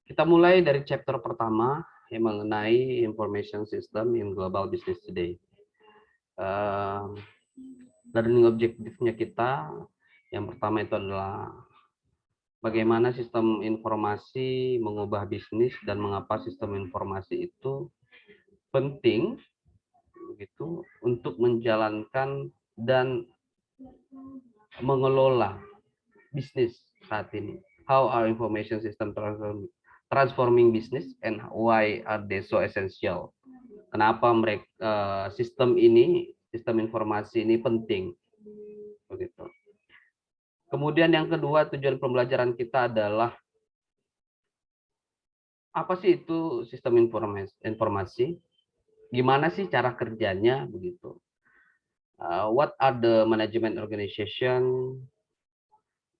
Kita mulai dari chapter pertama yang mengenai information system in global business today. Learning objektifnya kita yang pertama itu adalah bagaimana sistem informasi mengubah bisnis dan mengapa sistem informasi itu penting begitu untuk menjalankan dan mengelola bisnis saat ini. How are information system transforming business and why are they so essential? Kenapa mereka sistem informasi ini penting begitu. Kemudian yang kedua, tujuan pembelajaran kita adalah apa sih itu sistem informasi? Gimana sih cara kerjanya begitu? What are the management organization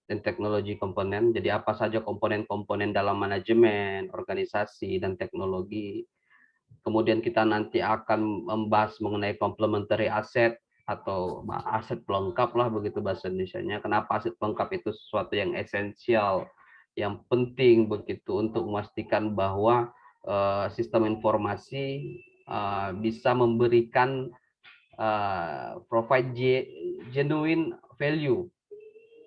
dan teknologi komponen? Jadi apa saja komponen-komponen dalam manajemen, organisasi dan teknologi? Kemudian kita nanti akan membahas mengenai complementary asset atau aset pelengkap lah begitu bahasa Indonesianya. Kenapa aset pelengkap itu sesuatu yang esensial, yang penting begitu untuk memastikan bahwa sistem informasi bisa memberikan provide genuine value,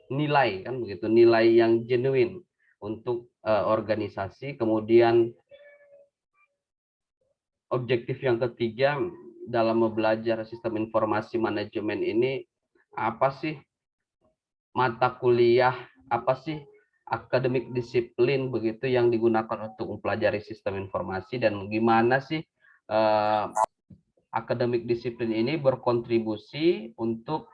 nilai kan begitu, nilai yang genuine untuk organisasi. Kemudian objektif yang ketiga dalam belajar sistem informasi manajemen ini, apa sih mata kuliah, apa sih akademik disiplin begitu yang digunakan untuk mempelajari sistem informasi, dan gimana sih akademik disiplin ini berkontribusi untuk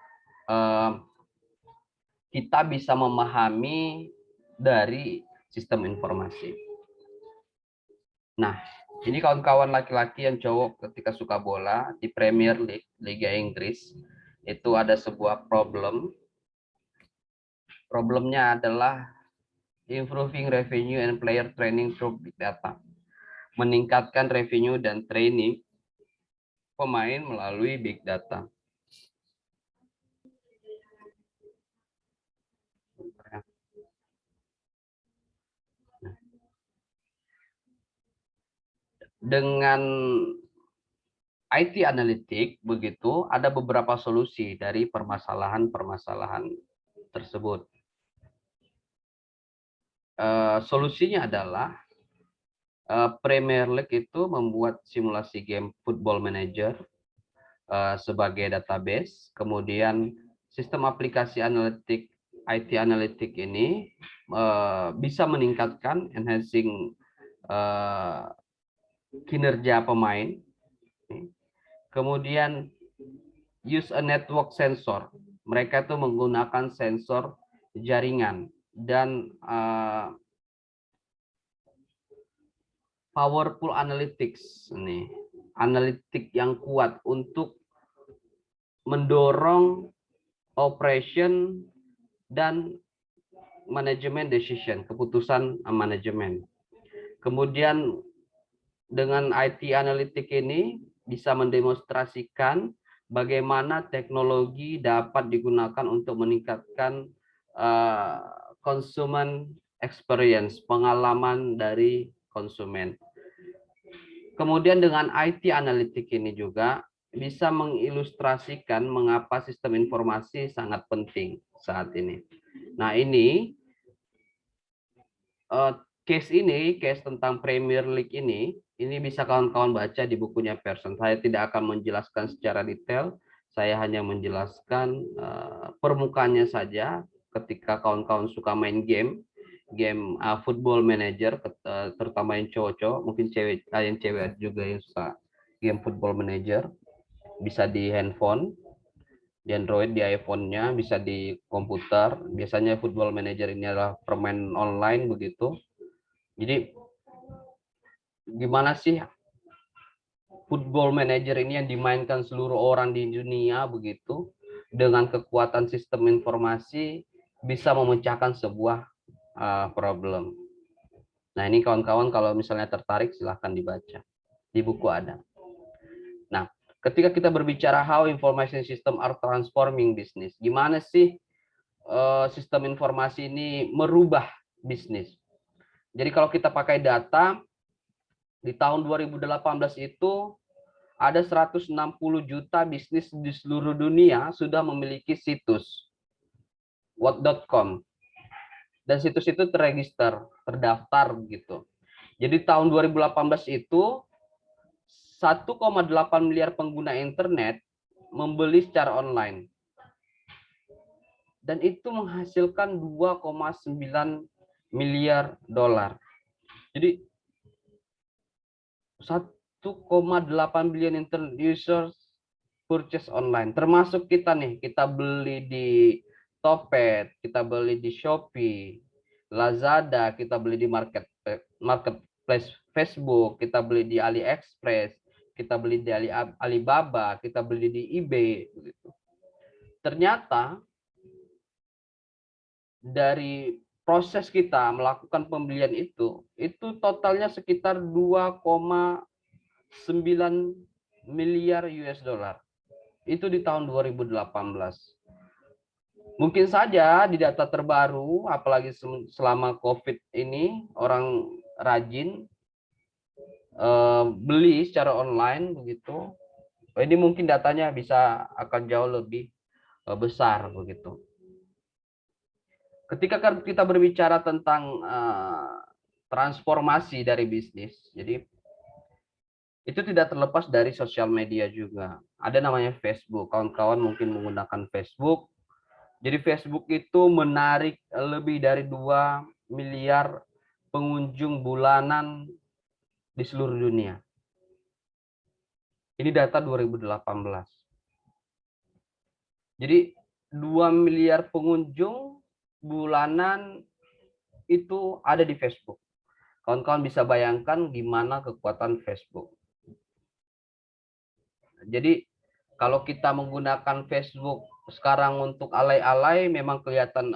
kita bisa memahami dari sistem informasi. Nah, ini kawan-kawan laki-laki yang cowok ketika suka bola di Premier League, Liga Inggris, itu ada sebuah problem. Problemnya adalah improving revenue and player training through big data. Meningkatkan revenue dan training pemain melalui big data. Dengan IT analitik begitu ada beberapa solusi dari permasalahan-permasalahan tersebut. Solusinya adalah Premier League itu membuat simulasi game Football Manager sebagai database. Kemudian sistem aplikasi analitik IT analitik ini bisa meningkatkan enhancing kinerja pemain. Kemudian use a network sensor. Mereka itu menggunakan sensor jaringan dan powerful analytics nih, analitik yang kuat untuk mendorong operation dan manajemen decision, keputusan manajemen. Kemudian dengan IT analitik ini bisa mendemonstrasikan bagaimana teknologi dapat digunakan untuk meningkatkan consumer experience, pengalaman dari konsumen. Kemudian dengan IT analitik ini juga bisa mengilustrasikan mengapa sistem informasi sangat penting saat ini. Nah, ini case tentang Premier League ini bisa kawan-kawan baca di bukunya Pearson. Saya tidak akan menjelaskan secara detail, saya hanya menjelaskan permukaannya saja. Ketika kawan-kawan suka main game Football Manager, terutama yang cowok-cowok, mungkin yang cewek juga yang suka game Football Manager, bisa di handphone, di Android, di iPhone-nya, bisa di komputer. Biasanya Football Manager ini adalah permain online begitu. Jadi gimana sih Football Manager ini yang dimainkan seluruh orang di dunia begitu, dengan kekuatan sistem informasi bisa memecahkan sebuah problem. Nah, ini kawan-kawan kalau misalnya tertarik silahkan dibaca, di buku ada. Nah, ketika kita berbicara how information system are transforming business, gimana sih sistem informasi ini merubah bisnis. Jadi kalau kita pakai data, di tahun 2018 itu ada 160 juta bisnis di seluruh dunia sudah memiliki situs what.com. Dan situs itu terregister, terdaftar gitu. Jadi tahun 2018 itu 1,8 miliar pengguna internet membeli secara online. Dan itu menghasilkan 2,9 miliar dolar. Jadi 1,8 billion internet users purchase online. Termasuk kita nih, kita beli di Topet, kita beli di Shopee, Lazada, kita beli di marketplace Facebook, kita beli di AliExpress, kita beli di Alibaba, kita beli di eBay. Ternyata dari proses kita melakukan pembelian itu totalnya sekitar 2,9 miliar US dollar. Itu di tahun 2018. Mungkin saja di data terbaru, apalagi selama COVID ini, orang rajin beli secara online begitu. Ini mungkin datanya bisa akan jauh lebih besar begitu. Ketika kita berbicara tentang transformasi dari bisnis, jadi itu tidak terlepas dari sosial media juga. Ada namanya Facebook. Kawan-kawan mungkin menggunakan Facebook. Jadi Facebook itu menarik lebih dari 2 miliar pengunjung bulanan di seluruh dunia. Ini data 2018. Jadi 2 miliar pengunjung bulanan itu ada di Facebook. Kawan-kawan bisa bayangkan gimana kekuatan Facebook. Jadi kalau kita menggunakan Facebook sekarang untuk alay-alay memang kelihatan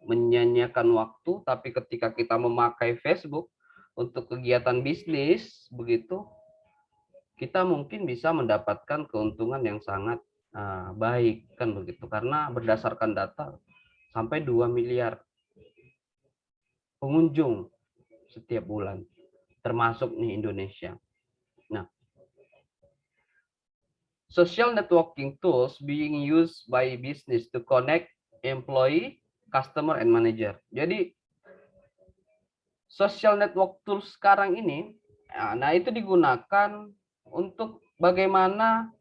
menyia-nyiakan waktu, tapi ketika kita memakai Facebook untuk kegiatan bisnis begitu, kita mungkin bisa mendapatkan keuntungan yang sangat baik kan begitu, karena berdasarkan data sampai 2 miliar pengunjung setiap bulan, termasuk nih Indonesia. Nah, social networking tools being used by business to connect employee, customer, and manager. Jadi social network tools sekarang ini, nah itu digunakan untuk bagaimana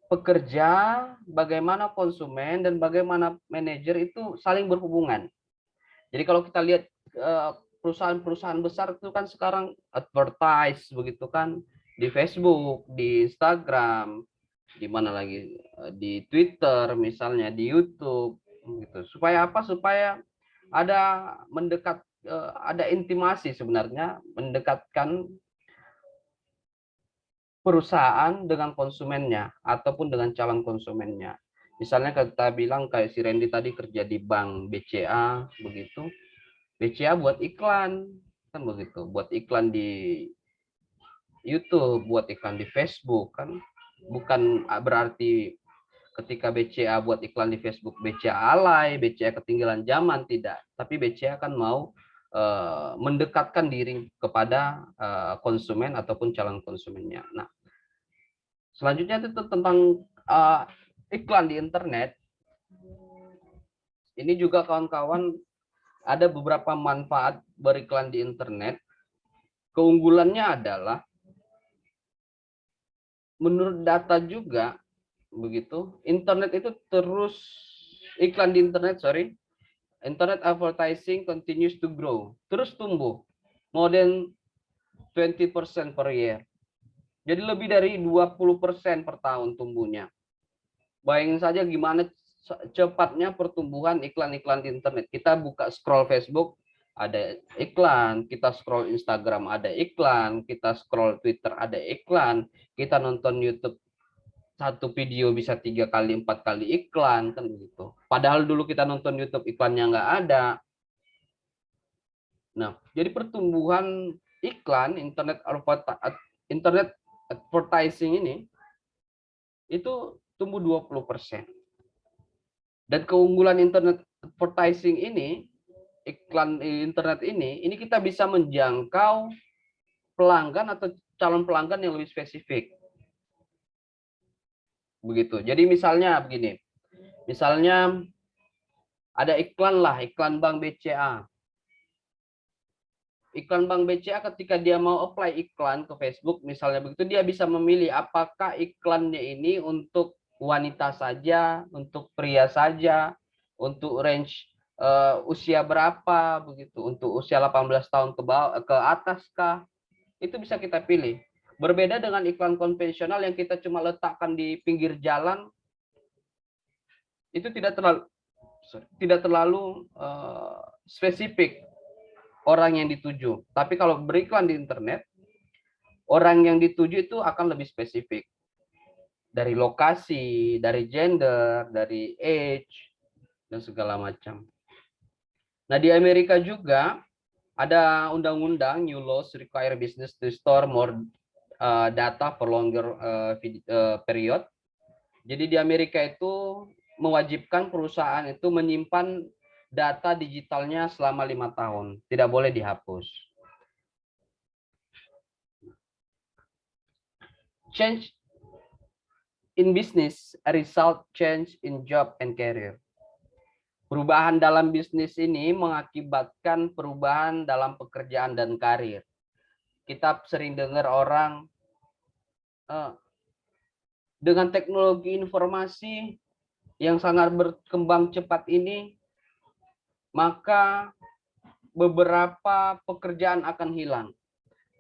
pekerja, bagaimana konsumen, dan bagaimana manajer itu saling berhubungan. Jadi kalau kita lihat perusahaan-perusahaan besar itu kan sekarang advertise begitu kan, di Facebook, di Instagram, di mana lagi, di Twitter misalnya, di YouTube gitu. Supaya apa? Supaya ada ada intimasi sebenarnya, mendekatkan perusahaan dengan konsumennya ataupun dengan calon konsumennya. Misalnya kita bilang kayak si Randy tadi kerja di bank BCA begitu. BCA buat iklan kan begitu, buat iklan di YouTube, buat iklan di Facebook kan, bukan berarti ketika BCA buat iklan di Facebook BCA alay, BCA ketinggalan zaman, tidak. Tapi BCA kan mau mendekatkan diri kepada konsumen ataupun calon konsumennya. Nah, selanjutnya itu tentang iklan di internet. Ini juga kawan-kawan ada beberapa manfaat beriklan di internet. Keunggulannya adalah menurut data juga begitu, internet itu terus iklan di internet, internet advertising continues to grow, terus tumbuh more than 20% per year. Jadi lebih dari 20% per tahun tumbuhnya. Bayangin saja gimana cepatnya pertumbuhan iklan-iklan di internet. Kita buka scroll Facebook, ada iklan, kita scroll Instagram ada iklan, kita scroll Twitter ada iklan, kita nonton YouTube satu video bisa 3 kali 4 kali iklan kan begitu. Padahal dulu kita nonton YouTube iklannya nggak ada. Nah, jadi pertumbuhan iklan internet advertising ini itu tumbuh 20%. Dan keunggulan internet advertising ini, iklan internet ini kita bisa menjangkau pelanggan atau calon pelanggan yang lebih spesifik. Begitu. Jadi misalnya begini. Misalnya ada iklan lah, iklan Bank BCA. Iklan Bank BCA ketika dia mau apply iklan ke Facebook, misalnya begitu, dia bisa memilih apakah iklannya ini untuk wanita saja, untuk pria saja, untuk range usia berapa, begitu, untuk usia 18 tahun ke atas kah, itu bisa kita pilih. Berbeda dengan iklan konvensional yang kita cuma letakkan di pinggir jalan, itu tidak terlalu spesifik orang yang dituju. Tapi kalau beriklan di internet, orang yang dituju itu akan lebih spesifik. Dari lokasi, dari gender, dari age, dan segala macam. Nah, di Amerika juga ada undang-undang new laws require business to store more data for longer period. Jadi di Amerika itu mewajibkan perusahaan itu menyimpan data digitalnya selama 5 tahun, tidak boleh dihapus. Change in business, a result change in job and career. Perubahan dalam bisnis ini mengakibatkan perubahan dalam pekerjaan dan karir. Kita sering dengar orang dengan teknologi informasi yang sangat berkembang cepat ini, maka beberapa pekerjaan akan hilang.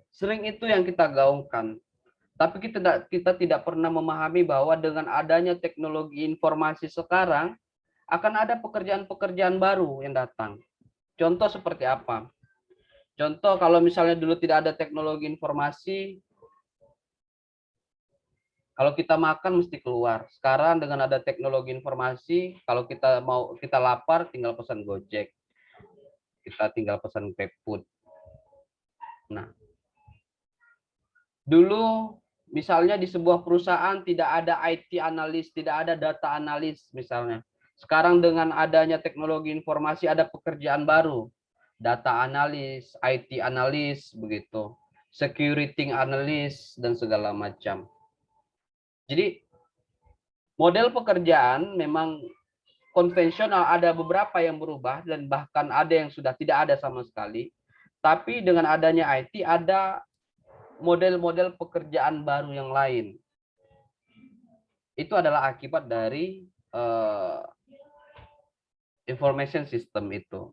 Sering itu yang kita gaungkan. Tapi kita tidak pernah memahami bahwa dengan adanya teknologi informasi sekarang, akan ada pekerjaan-pekerjaan baru yang datang. Contoh seperti apa? Contoh kalau misalnya dulu tidak ada teknologi informasi, kalau kita makan mesti keluar. Sekarang dengan ada teknologi informasi, kalau kita lapar tinggal pesan Gojek. Kita tinggal pesan GrabFood. Nah, dulu misalnya di sebuah perusahaan tidak ada IT analis, tidak ada data analis misalnya. Sekarang dengan adanya teknologi informasi ada pekerjaan baru. Data analis, IT analis, begitu. Security analis, dan segala macam. Jadi model pekerjaan memang konvensional, ada beberapa yang berubah dan bahkan ada yang sudah tidak ada sama sekali. Tapi dengan adanya IT ada model-model pekerjaan baru yang lain. Itu adalah akibat dari information system itu.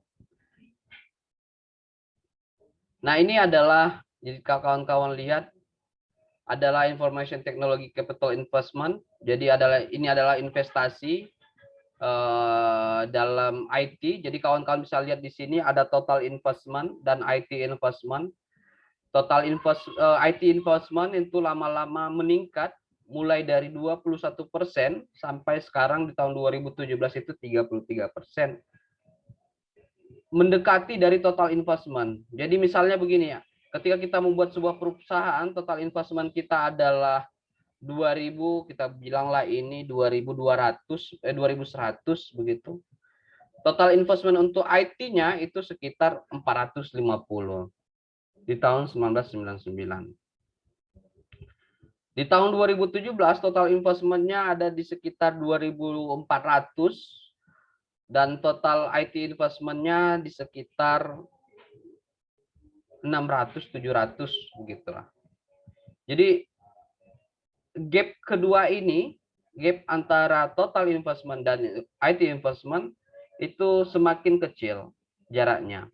Nah, ini adalah, jadi kawan-kawan lihat, adalah information technology capital investment. Jadi ini adalah investasi dalam IT. Jadi kawan-kawan bisa lihat di sini ada total investment dan IT investment. Total IT investment itu lama-lama meningkat mulai dari 21% sampai sekarang di tahun 2017 itu 33%. Mendekati dari total investment. Jadi misalnya begini ya, ketika kita membuat sebuah perusahaan, total investment kita adalah 2000, kita bilanglah ini 2200 2100 begitu. Total investment untuk IT-nya itu sekitar 450 di tahun 1999. Di tahun 2017 total investment-nya ada di sekitar 2400 dan total IT investment-nya di sekitar 600-700 begitulah. Jadi gap kedua ini, gap antara total investment dan IT investment itu semakin kecil jaraknya.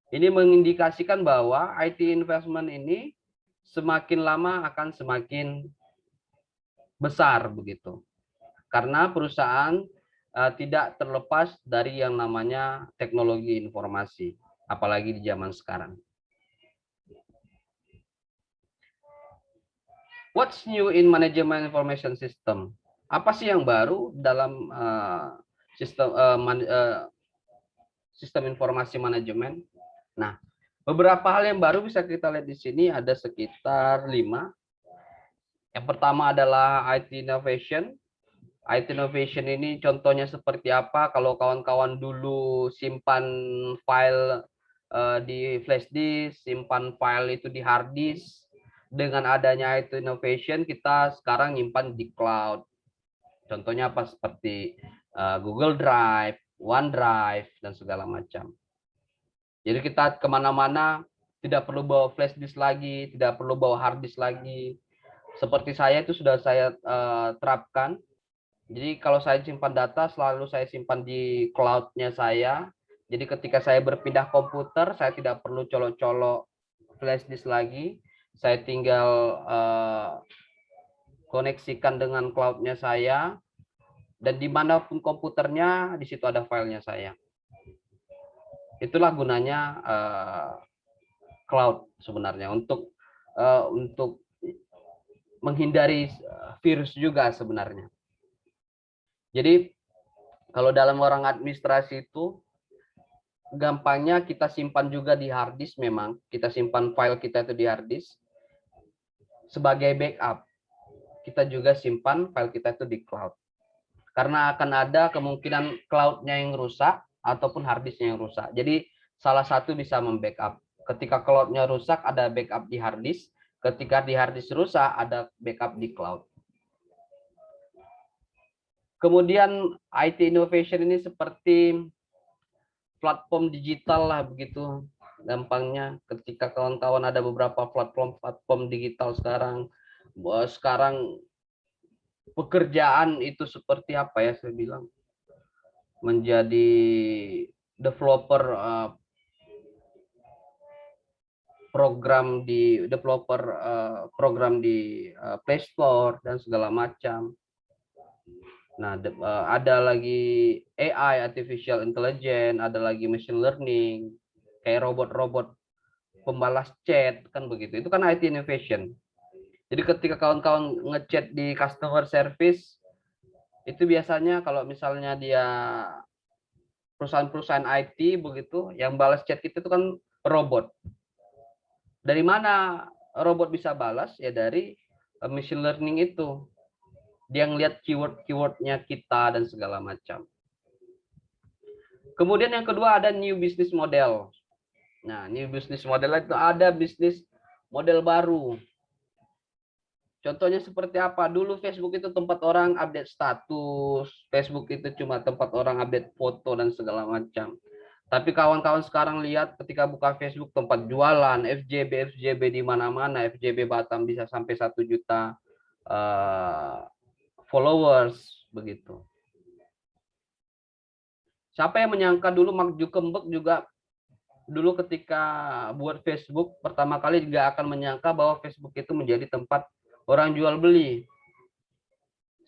Ini mengindikasikan bahwa IT investment ini semakin lama akan semakin besar begitu. Karena perusahaan tidak terlepas dari yang namanya teknologi informasi, apalagi di zaman sekarang. What's new in management information system? Apa sih yang baru dalam sistem informasi manajemen? Nah, beberapa hal yang baru bisa kita lihat di sini ada sekitar 5. Yang pertama adalah IT innovation. IT innovation ini contohnya seperti apa? Kalau kawan-kawan dulu simpan file di flash disk, simpan file itu di hard disk. Dengan adanya IT innovation, kita sekarang nyimpan di cloud. Contohnya apa? Seperti Google Drive, OneDrive, dan segala macam. Jadi kita kemana-mana tidak perlu bawa flash disk lagi, tidak perlu bawa hard disk lagi. Seperti saya itu sudah saya terapkan. Jadi kalau saya simpan data, selalu saya simpan di cloud-nya saya. Jadi ketika saya berpindah komputer, saya tidak perlu colok-colok flash disk lagi. Saya tinggal koneksikan dengan cloud-nya saya. Dan dimanapun komputernya, di situ ada filenya saya. Itulah gunanya cloud sebenarnya untuk menghindari virus juga sebenarnya. Jadi kalau dalam orang administrasi itu gampangnya kita simpan juga di hard disk, memang kita simpan file kita itu di hard disk. Sebagai backup, kita juga simpan file kita itu di cloud. Karena akan ada kemungkinan cloud-nya yang rusak ataupun hard disk-nya yang rusak. Jadi salah satu bisa membackup. Ketika cloud-nya rusak, ada backup di hard disk. Ketika di hard disk rusak, ada backup di cloud. Kemudian IT innovation ini seperti platform digital lah begitu gampangnya. Ketika kawan-kawan ada beberapa platform digital sekarang pekerjaan itu seperti apa ya, saya bilang menjadi developer program di Play Store dan segala macam. Nah, ada lagi AI, artificial intelligence, ada lagi machine learning, kayak robot-robot pembalas chat, kan begitu. Itu kan IT innovation. Jadi ketika kawan-kawan ngechat di customer service, itu biasanya kalau misalnya dia perusahaan-perusahaan IT begitu, yang balas chat itu kan robot. Dari mana robot bisa balas? Ya dari machine learning itu. Dia ngelihat keyword-keywordnya kita dan segala macam. Kemudian yang kedua ada new business model. Nah, new business model itu ada bisnis model baru. Contohnya seperti apa? Dulu Facebook itu tempat orang update status, Facebook itu cuma tempat orang update foto dan segala macam. Tapi kawan-kawan sekarang lihat ketika buka Facebook tempat jualan, FJB di mana-mana, FJB Batam bisa sampai 1 juta followers begitu. Siapa yang menyangka dulu Mark Zuckerberg juga dulu ketika buat Facebook pertama kali juga akan menyangka bahwa Facebook itu menjadi tempat orang jual beli.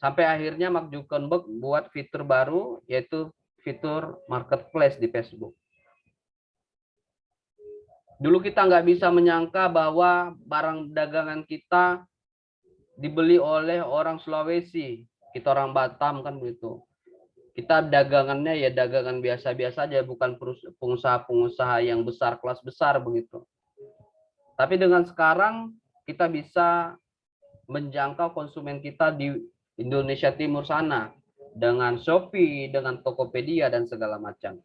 Sampai akhirnya Mark Zuckerberg buat fitur baru yaitu fitur marketplace di Facebook. Dulu kita nggak bisa menyangka bahwa barang dagangan kita dibeli oleh orang Sulawesi, kita orang Batam kan begitu. Kita dagangannya ya dagangan biasa-biasa aja, bukan pengusaha-pengusaha yang besar, kelas besar begitu. Tapi dengan sekarang kita bisa menjangkau konsumen kita di Indonesia Timur sana dengan Shopee, dengan Tokopedia dan segala macam.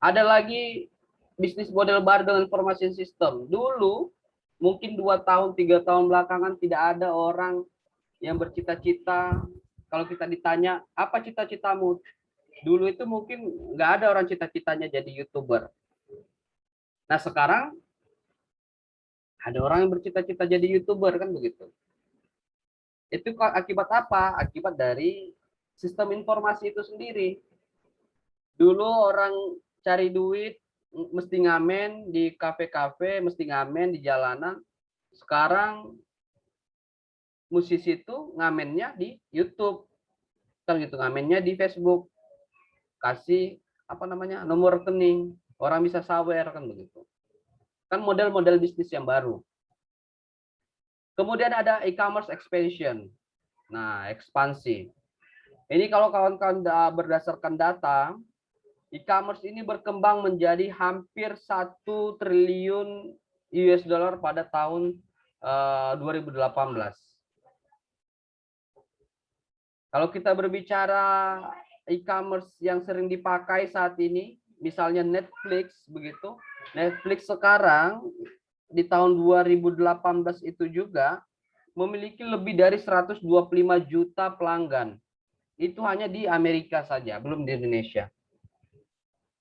Ada lagi bisnis model baru dengan information system. Dulu mungkin 2 tahun, 3 tahun belakangan tidak ada orang yang bercita-cita. Kalau kita ditanya, apa cita-citamu? Dulu itu mungkin nggak ada orang cita-citanya jadi YouTuber. Nah sekarang ada orang yang bercita-cita jadi YouTuber kan begitu. Itu akibat apa? Akibat dari sistem informasi itu sendiri. Dulu orang cari duit mesti ngamen di kafe-kafe, mesti ngamen di jalanan. Sekarang musisi itu ngamennya di YouTube. Kan gitu, ngamennya di Facebook. Kasih nomor rekening, orang bisa sawer kan begitu. Kan model-model bisnis yang baru. Kemudian ada e-commerce expansion. Nah, ekspansi. Ini kalau kawan-kawan berdasarkan data, e-commerce ini berkembang menjadi hampir 1 triliun US dollar pada tahun 2018. Kalau kita berbicara e-commerce yang sering dipakai saat ini, misalnya Netflix begitu. Netflix sekarang di tahun 2018 itu juga memiliki lebih dari 125 juta pelanggan. Itu hanya di Amerika saja, belum di Indonesia.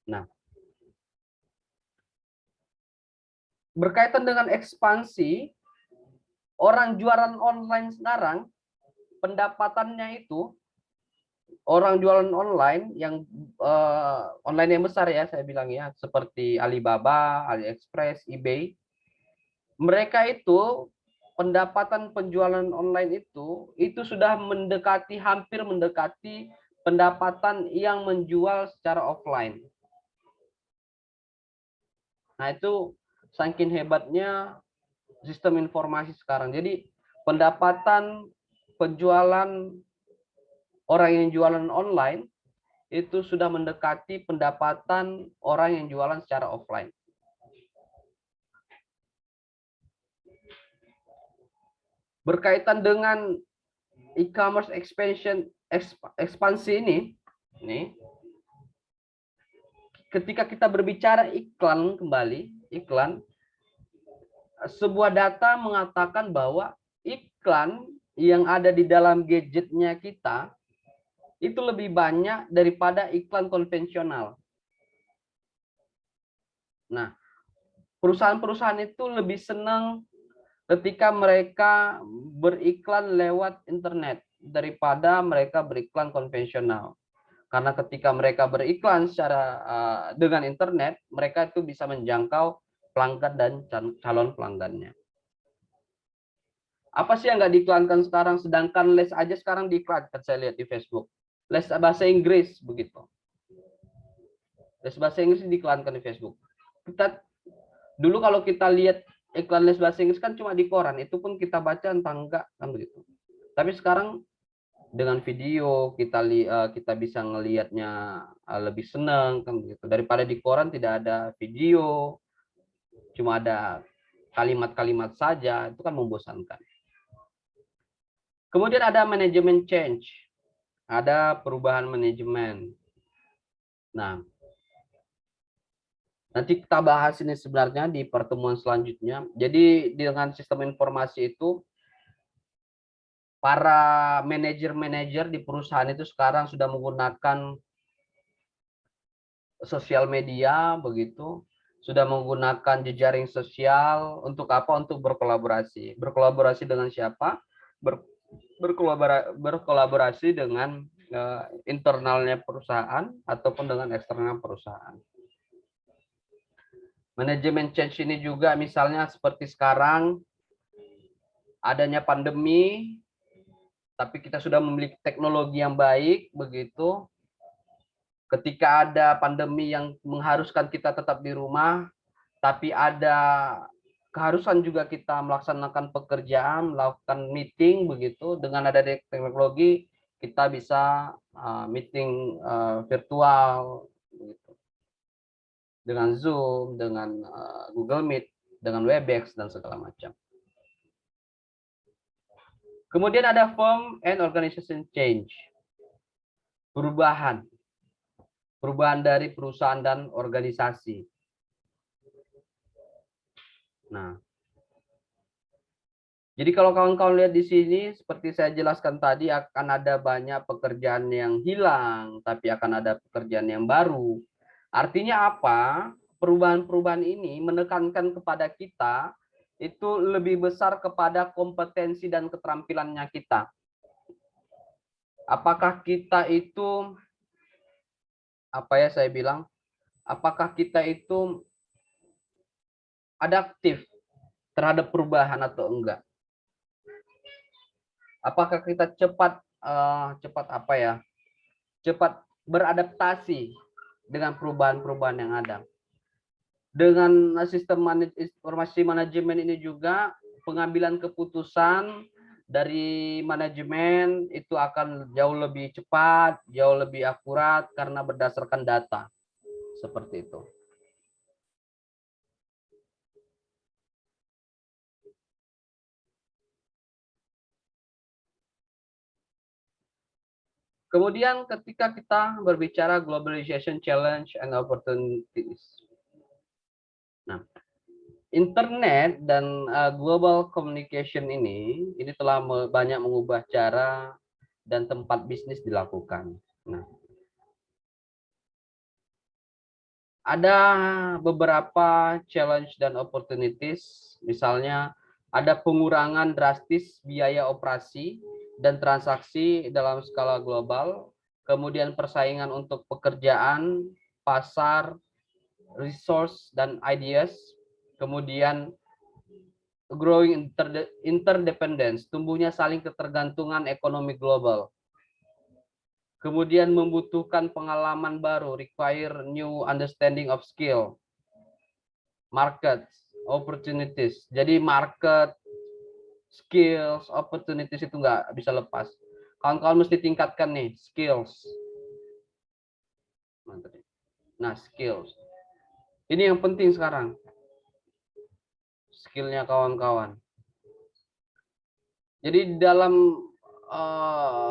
Nah, berkaitan dengan ekspansi, orang jualan online sekarang pendapatannya itu, orang jualan online yang online yang besar ya, saya bilang ya, seperti Alibaba, AliExpress, eBay, mereka itu pendapatan penjualan online itu sudah mendekati, hampir mendekati pendapatan yang menjual secara offline. Nah, itu saking hebatnya sistem informasi sekarang. Jadi pendapatan penjualan orang yang jualan online itu sudah mendekati pendapatan orang yang jualan secara offline. Berkaitan dengan e-commerce ekspansi ini, ketika kita berbicara iklan kembali, sebuah data mengatakan bahwa iklan yang ada di dalam gadgetnya kita itu lebih banyak daripada iklan konvensional. Nah, perusahaan-perusahaan itu lebih senang ketika mereka beriklan lewat internet daripada mereka beriklan konvensional. Karena ketika mereka beriklan secara dengan internet, mereka itu bisa menjangkau pelanggan dan calon pelanggannya. Apa sih yang nggak diiklankan sekarang? Sedangkan les aja sekarang diiklankan, saya lihat di Facebook. Les bahasa Inggris begitu. Les bahasa Inggris diiklankan di Facebook. Kita dulu kalau kita lihat iklan les bahasa Inggris kan cuma di koran, itu pun kita baca entah enggak kan begitu. Tapi sekarang dengan video kita bisa ngelihatnya lebih senang kan begitu, daripada di koran tidak ada video, cuma ada kalimat-kalimat saja, itu kan membosankan. Kemudian ada manajemen change, ada perubahan manajemen. Nah, nanti kita bahas ini sebenarnya di pertemuan selanjutnya. Jadi dengan sistem informasi itu, para manajer-manajer di perusahaan itu sekarang sudah menggunakan sosial media begitu, sudah menggunakan jejaring sosial untuk apa? Untuk berkolaborasi. Berkolaborasi dengan siapa? Berkolaborasi dengan internalnya perusahaan ataupun dengan eksternal perusahaan. Manajemen change ini juga misalnya seperti sekarang adanya pandemi, tapi kita sudah memiliki teknologi yang baik begitu. Ketika ada pandemi yang mengharuskan kita tetap di rumah, tapi ada keharusan juga kita melaksanakan pekerjaan, melakukan meeting begitu, dengan ada teknologi kita bisa meeting virtual begitu. Dengan Zoom, dengan Google Meet, dengan Webex dan segala macam. Kemudian ada form and organization change. Perubahan dari perusahaan dan organisasi. Nah, jadi kalau kawan-kawan lihat di sini, seperti saya jelaskan tadi, akan ada banyak pekerjaan yang hilang, tapi akan ada pekerjaan yang baru. Artinya apa? Perubahan-perubahan ini menekankan kepada kita itu lebih besar kepada kompetensi dan keterampilannya kita. Apakah kita itu, saya bilang, apakah kita itu adaptif terhadap perubahan atau enggak? Apakah kita cepat beradaptasi dengan perubahan-perubahan yang ada? Dengan sistem informasi manajemen ini juga pengambilan keputusan dari manajemen itu akan jauh lebih cepat, jauh lebih akurat karena berdasarkan data. Seperti itu. Kemudian ketika kita berbicara globalization challenge and opportunities. Nah, internet dan global communication ini telah banyak mengubah cara dan tempat bisnis dilakukan. Nah, ada beberapa challenge dan opportunities, misalnya ada pengurangan drastis biaya operasi dan transaksi dalam skala global, kemudian persaingan untuk pekerjaan, pasar, resource, dan ideas, kemudian growing interdependence, tumbuhnya saling ketergantungan ekonomi global, kemudian membutuhkan pengalaman baru, require new understanding of skill, market, opportunities. Jadi market, skills, opportunities itu nggak bisa lepas. Kawan-kawan mesti tingkatkan nih skills. Nah, skills. Ini yang penting sekarang. Skillnya kawan-kawan. Jadi dalam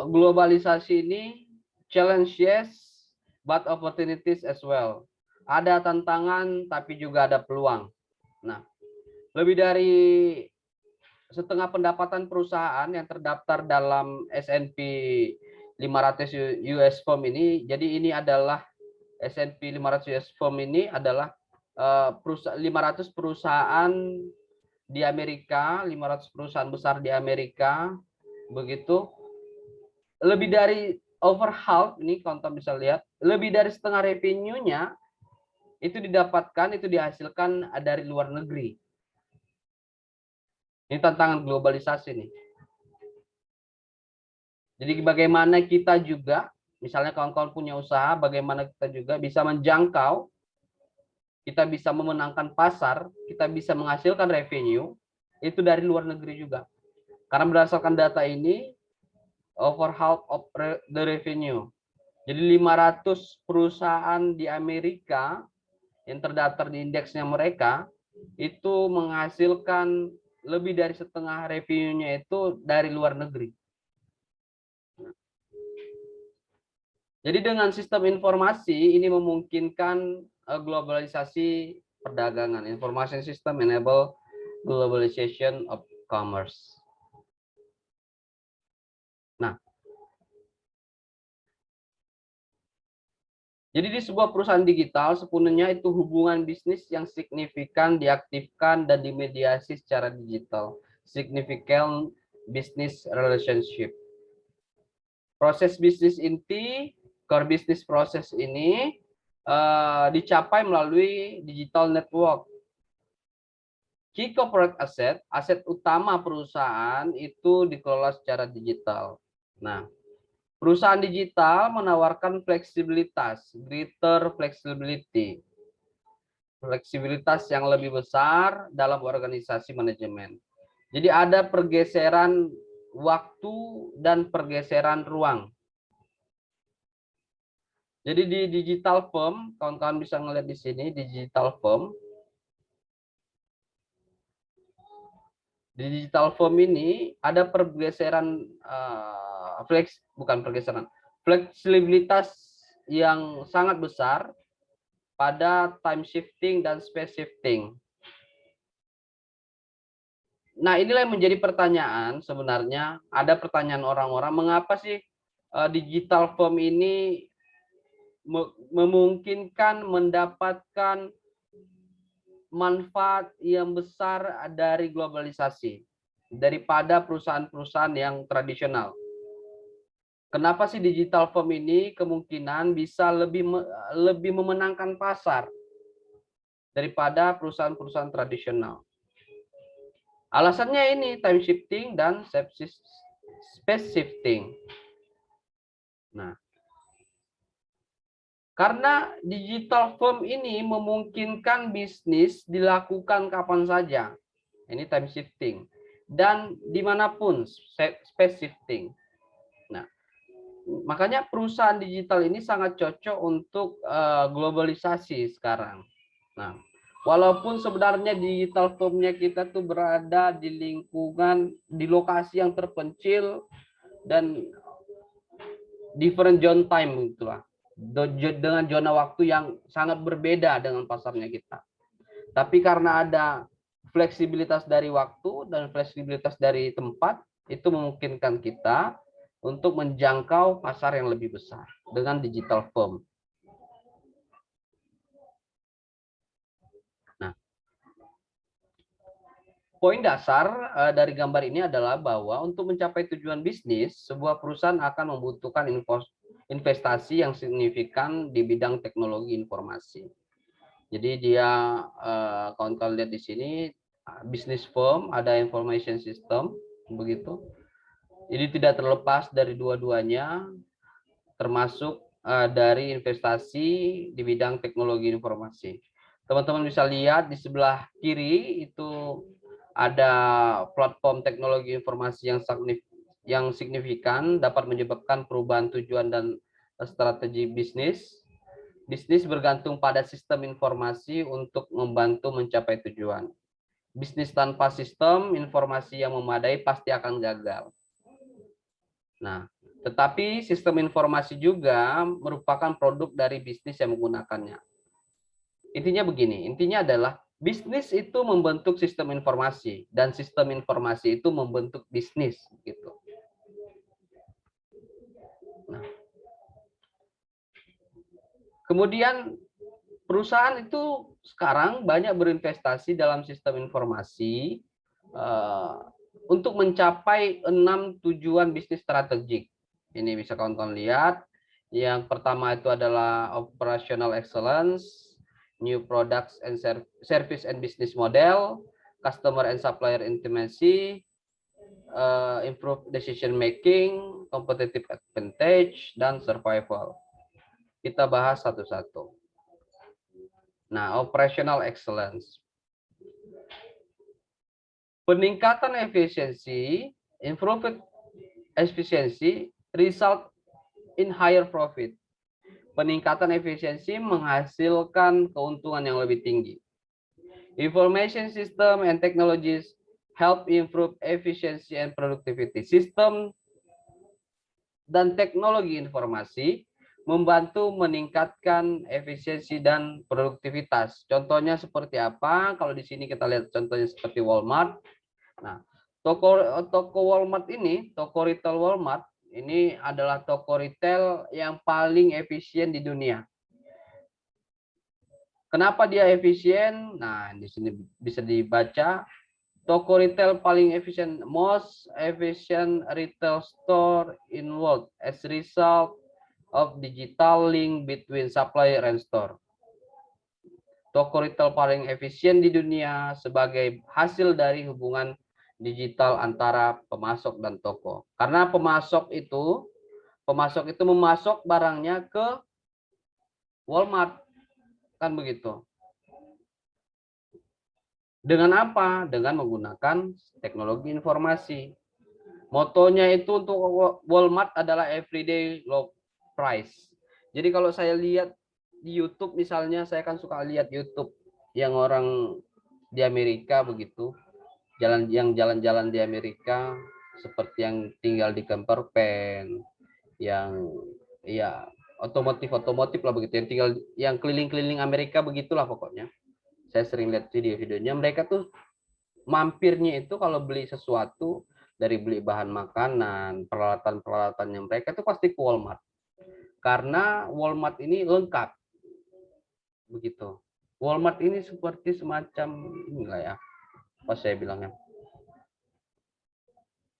globalisasi ini, challenge yes, but opportunities as well. Ada tantangan, tapi juga ada peluang. Nah, lebih dari setengah pendapatan perusahaan yang terdaftar dalam S&P 500 US Firm ini, jadi ini adalah S&P 500 US Firm ini adalah 500 perusahaan di Amerika, 500 perusahaan besar di Amerika, begitu. Lebih dari over half, ini kawan-kawan bisa lihat, lebih dari setengah revenue-nya itu didapatkan, itu dihasilkan dari luar negeri. Ini tantangan globalisasi nih. Jadi bagaimana kita juga, misalnya kawan-kawan punya usaha, bagaimana kita juga bisa menjangkau, kita bisa memenangkan pasar, kita bisa menghasilkan revenue, itu dari luar negeri juga. Karena berdasarkan data ini, over half of the revenue. Jadi 500 perusahaan di Amerika yang terdaftar di indeksnya mereka, itu menghasilkan lebih dari setengah revenue-nya itu dari luar negeri. Jadi dengan sistem informasi ini memungkinkan globalisasi perdagangan. Information system enable globalization of commerce. Nah, jadi di sebuah perusahaan digital sepenuhnya itu hubungan bisnis yang signifikan diaktifkan dan dimediasi secara digital. Significant business relationship. Proses bisnis inti, core business proses ini dicapai melalui digital network. Key corporate asset, aset utama perusahaan itu dikelola secara digital. Nah, perusahaan digital menawarkan fleksibilitas, greater flexibility. Fleksibilitas yang lebih besar dalam organisasi manajemen. Jadi ada pergeseran waktu dan pergeseran ruang. Jadi di digital firm, kawan-kawan bisa ngelihat di sini digital firm. Di digital firm ini ada pergeseran fleksibilitas yang sangat besar pada time shifting dan space shifting. Nah, inilah yang menjadi pertanyaan sebenarnya. Ada pertanyaan orang-orang, mengapa sih digital firm ini memungkinkan mendapatkan manfaat yang besar dari globalisasi daripada perusahaan-perusahaan yang tradisional. Kenapa sih digital firm ini kemungkinan bisa lebih memenangkan pasar daripada perusahaan-perusahaan tradisional? Alasannya ini time shifting dan space shifting. Nah, karena digital firm ini memungkinkan bisnis dilakukan kapan saja. Ini time shifting. Dan dimanapun space shifting. Nah, makanya perusahaan digital ini sangat cocok untuk globalisasi sekarang. Nah, walaupun sebenarnya digital firm-nya kita tuh berada di lingkungan, di lokasi yang terpencil dan different zone time itulah. Dengan zona waktu yang sangat berbeda dengan pasarnya kita. Tapi karena ada fleksibilitas dari waktu dan fleksibilitas dari tempat, itu memungkinkan kita untuk menjangkau pasar yang lebih besar dengan digital firm. Nah, poin dasar dari gambar ini adalah bahwa untuk mencapai tujuan bisnis, sebuah perusahaan akan membutuhkan investasi yang signifikan di bidang teknologi informasi. Jadi dia, kawan-kawan lihat di sini, bisnis firm, ada information system, begitu. Jadi tidak terlepas dari dua-duanya, termasuk dari investasi di bidang teknologi informasi. Teman-teman bisa lihat di sebelah kiri itu ada platform teknologi informasi yang signifikan dapat menyebabkan perubahan tujuan dan strategi bisnis. Bisnis bergantung pada sistem informasi untuk membantu mencapai tujuan. Bisnis tanpa sistem informasi yang memadai pasti akan gagal. Nah, tetapi sistem informasi juga merupakan produk dari bisnis yang menggunakannya. Intinya begini, intinya adalah bisnis itu membentuk sistem informasi dan sistem informasi itu membentuk bisnis gitu. Nah, kemudian perusahaan itu sekarang banyak berinvestasi dalam sistem informasi untuk mencapai 6 tujuan bisnis strategik. Ini bisa kawan-kawan lihat. Yang pertama itu adalah operational excellence, new products and service and business model, customer and supplier intimacy, improve decision making, competitive advantage, dan survival. Kita bahas satu-satu. Nah, operational excellence. Peningkatan efisiensi, improved efficiency, result in higher profit. Peningkatan efisiensi menghasilkan keuntungan yang lebih tinggi. Information system and technologies help improve efficiency and productivity. Sistem dan teknologi informasi membantu meningkatkan efisiensi dan produktivitas. Contohnya seperti apa? Kalau di sini kita lihat contohnya seperti Walmart. Nah, toko Walmart ini, toko retail Walmart ini adalah toko retail yang paling efisien di dunia. Kenapa dia efisien? Nah, di sini bisa dibaca. Toko retail paling efisien, most efficient retail store in world as result of digital link between supplier and store. Toko retail paling efisien di dunia sebagai hasil dari hubungan digital antara pemasok dan toko. Karena pemasok itu memasok barangnya ke Walmart, kan begitu. Dengan apa? Dengan menggunakan teknologi informasi. Motonya itu untuk Walmart adalah everyday low price. Jadi kalau saya lihat di YouTube misalnya, saya kan suka lihat YouTube yang orang di Amerika begitu, jalan-jalan di Amerika seperti yang tinggal di camper van, yang ya otomotif lah begitu, yang tinggal yang keliling-keliling Amerika begitulah pokoknya. Saya sering lihat video-videonya, mereka tuh mampirnya itu kalau beli sesuatu, dari beli bahan makanan, peralatan-peralatannya mereka itu pasti ke Walmart. Karena Walmart ini lengkap. Begitu. Walmart ini seperti semacam inilah ya. Apa saya bilangnya?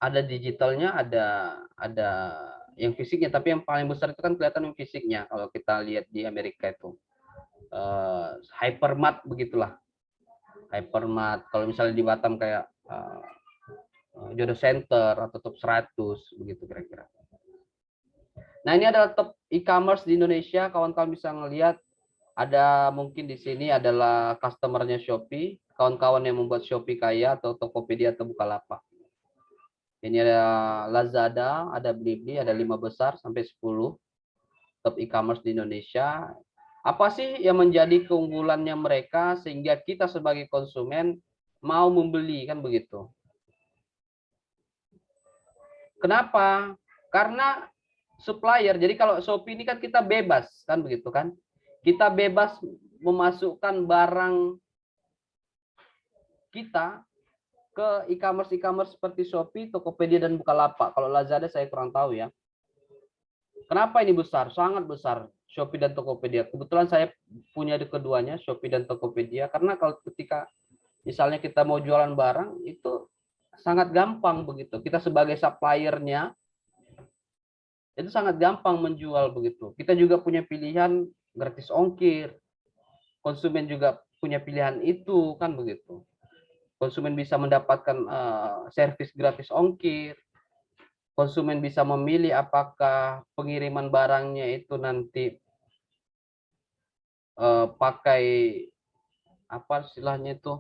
Ada digitalnya, ada yang fisiknya, tapi yang paling besar itu kan kelihatan yang fisiknya kalau kita lihat di Amerika itu. Hypermart begitulah. Hypermart. Kalau misalnya di Batam kayak Jodoh Center atau Top 100 begitu kira-kira. Nah, ini adalah top e-commerce di Indonesia. Kawan-kawan bisa ngelihat ada mungkin di sini adalah customernya Shopee, kawan-kawan yang membuat Shopee Kaya atau Tokopedia atau Bukalapak. Ini ada Lazada, ada Blibli, ada 5 besar sampai 10 top e-commerce di Indonesia. Apa sih yang menjadi keunggulannya mereka sehingga kita sebagai konsumen mau membeli, kan begitu. Kenapa? Karena supplier. Jadi kalau Shopee ini kan kita bebas kan begitu kan? Kita bebas memasukkan barang kita ke e-commerce seperti Shopee, Tokopedia dan Bukalapak. Kalau Lazada saya kurang tahu ya. Kenapa ini besar? Sangat besar Shopee dan Tokopedia. Kebetulan saya punya di keduanya, Shopee dan Tokopedia, karena kalau ketika misalnya kita mau jualan barang itu sangat gampang begitu. Kita sebagai suppliernya itu sangat gampang menjual begitu. Kita juga punya pilihan gratis ongkir. Konsumen juga punya pilihan itu kan begitu. Konsumen bisa mendapatkan servis gratis ongkir. Konsumen bisa memilih apakah pengiriman barangnya itu nanti pakai apa istilahnya itu,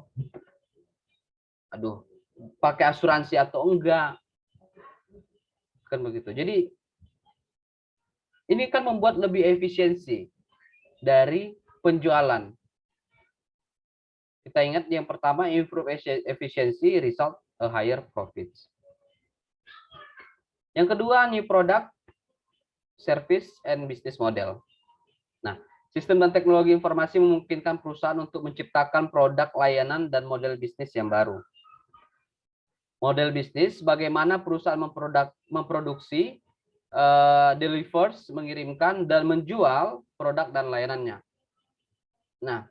pakai asuransi atau enggak, kan begitu. Jadi ini kan membuat lebih efisiensi dari penjualan. Kita ingat yang pertama, improve efficiency, result a higher profits. Yang kedua, new product, service, and business model. Nah, sistem dan teknologi informasi memungkinkan perusahaan untuk menciptakan produk, layanan, dan model bisnis yang baru. Model bisnis, bagaimana perusahaan memproduksi, delivers, mengirimkan, dan menjual produk dan layanannya. Nah,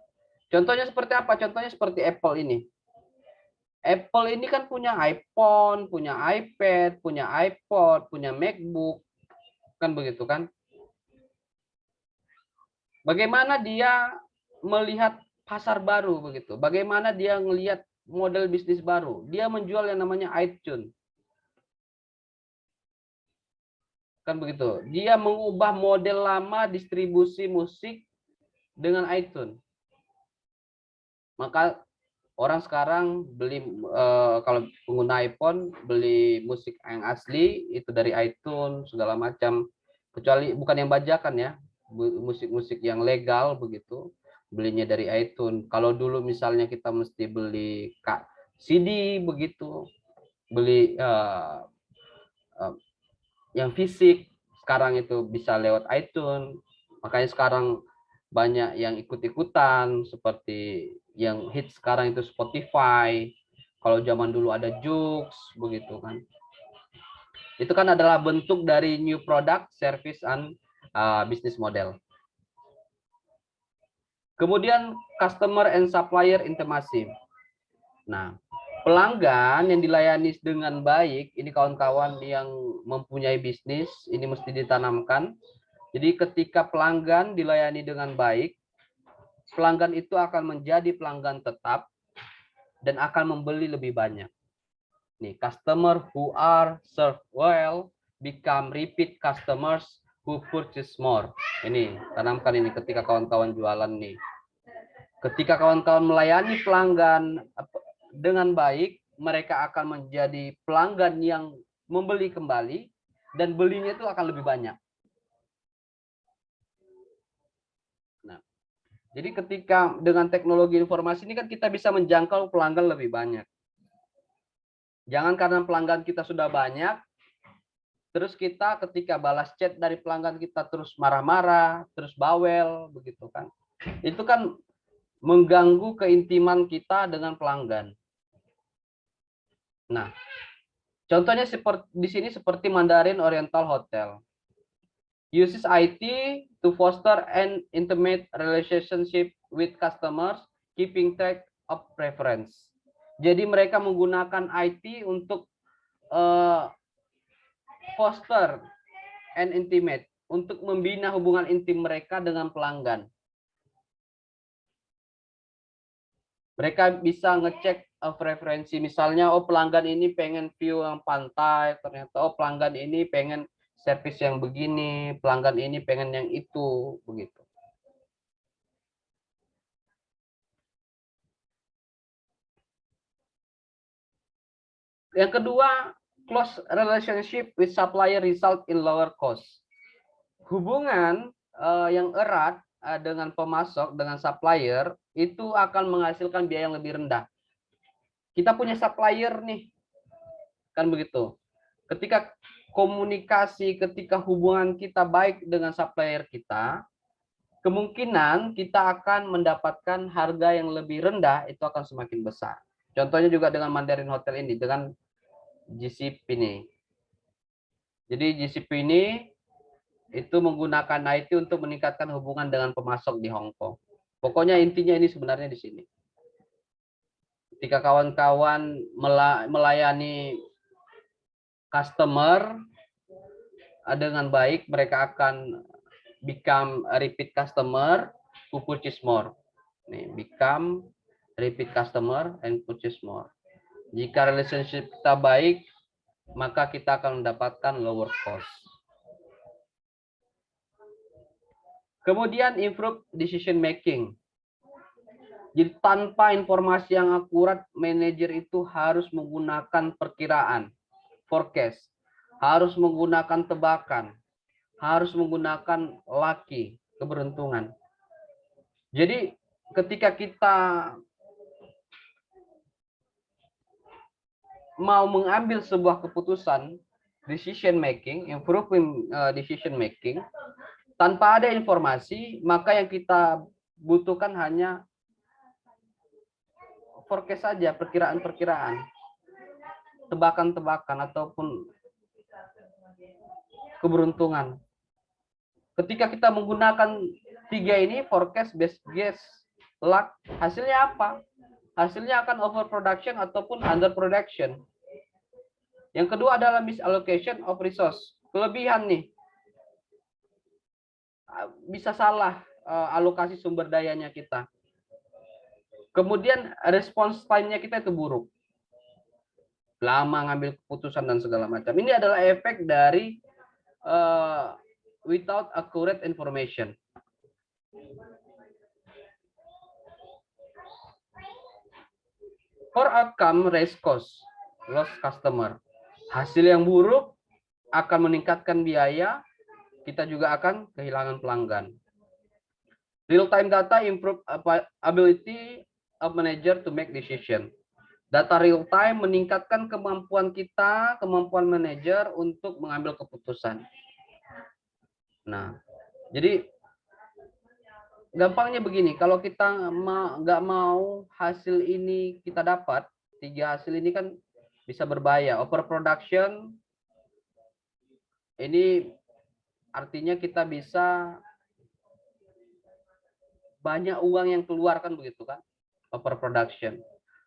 contohnya seperti apa? Contohnya seperti Apple ini. Apple ini kan punya iPhone, punya iPad, punya iPod, punya MacBook, kan begitu kan? Bagaimana dia melihat pasar baru begitu? Bagaimana dia melihat model bisnis baru? Dia menjual yang namanya iTunes. Kan begitu. Dia mengubah model lama distribusi musik dengan iTunes. Maka orang sekarang beli kalau pengguna iPhone beli musik yang asli itu dari iTunes segala macam, kecuali bukan yang bajakan ya, musik-musik yang legal begitu belinya dari iTunes. Kalau dulu misalnya kita mesti beli CD begitu, beli yang fisik, sekarang itu bisa lewat iTunes. Makanya sekarang banyak yang ikut-ikutan, seperti yang hits sekarang itu Spotify. Kalau zaman dulu ada Joox begitu kan. Itu kan adalah bentuk dari new product, service, and business model. Kemudian customer and supplier intimacy. Nah, pelanggan yang dilayani dengan baik, ini kawan-kawan yang mempunyai bisnis, ini mesti ditanamkan. Jadi ketika pelanggan dilayani dengan baik, pelanggan itu akan menjadi pelanggan tetap dan akan membeli lebih banyak. Nih, customer who are served well become repeat customers who purchase more. Ini, tanamkan ini ketika kawan-kawan jualan nih. Ketika kawan-kawan melayani pelanggan dengan baik, mereka akan menjadi pelanggan yang membeli kembali dan belinya itu akan lebih banyak. Nah, jadi ketika dengan teknologi informasi ini kan kita bisa menjangkau pelanggan lebih banyak. Jangan karena pelanggan kita sudah banyak, terus kita ketika balas chat dari pelanggan kita terus marah-marah, terus bawel, begitu kan. Itu kan mengganggu keintiman kita dengan pelanggan. Nah, contohnya seperti di sini seperti Mandarin Oriental Hotel. Uses IT to foster an intimate relationship with customers, keeping track of preference. Jadi mereka menggunakan IT untuk foster and intimate, untuk membina hubungan intim mereka dengan pelanggan. Mereka bisa ngecek preferensi, misalnya pelanggan ini pengen view yang pantai, ternyata pelanggan ini pengen servis yang begini, pelanggan ini pengen yang itu, begitu. Yang kedua, close relationship with supplier result in lower cost. Hubungan yang erat dengan pemasok, dengan supplier, itu akan menghasilkan biaya yang lebih rendah. Kita punya supplier nih, kan begitu. Ketika komunikasi, ketika hubungan kita baik dengan supplier kita, kemungkinan kita akan mendapatkan harga yang lebih rendah itu akan semakin besar. Contohnya juga dengan Mandarin Hotel ini, dengan GCP ini. Jadi GCP ini itu menggunakan IT untuk meningkatkan hubungan dengan pemasok di Hong Kong. Pokoknya intinya ini sebenarnya di sini. Ketika kawan-kawan melayani customer dengan baik, mereka akan become a repeat customer who purchase more. Nih, become repeat customer and purchase more. Jika relationship kita baik, maka kita akan mendapatkan lower cost. Kemudian improve decision making. Jadi tanpa informasi yang akurat, manajer itu harus menggunakan perkiraan, forecast, harus menggunakan tebakan, harus menggunakan lucky, keberuntungan. Jadi ketika kita mau mengambil sebuah keputusan, decision making, improving decision making, tanpa ada informasi, maka yang kita butuhkan hanya forecast saja, perkiraan-perkiraan, tebakan-tebakan ataupun keberuntungan. Ketika kita menggunakan tiga ini, forecast, best guess, luck, hasilnya apa? Hasilnya akan overproduction ataupun underproduction. Yang kedua adalah misallocation of resource. Kelebihan nih, bisa salah alokasi sumber dayanya kita. Kemudian response time-nya kita itu buruk. Lama ngambil keputusan dan segala macam. Ini adalah efek dari without accurate information. For outcome, raise cost, lost customer. Hasil yang buruk akan meningkatkan biaya, kita juga akan kehilangan pelanggan. Real-time data improve ability of manager to make decision. Data real-time meningkatkan kemampuan kita, kemampuan manajer untuk mengambil keputusan. Nah, jadi gampangnya begini, kalau kita nggak mau hasil ini kita dapat, tiga hasil ini kan bisa berbahaya. Overproduction, ini artinya kita bisa banyak uang yang keluar kan begitu kan, overproduction.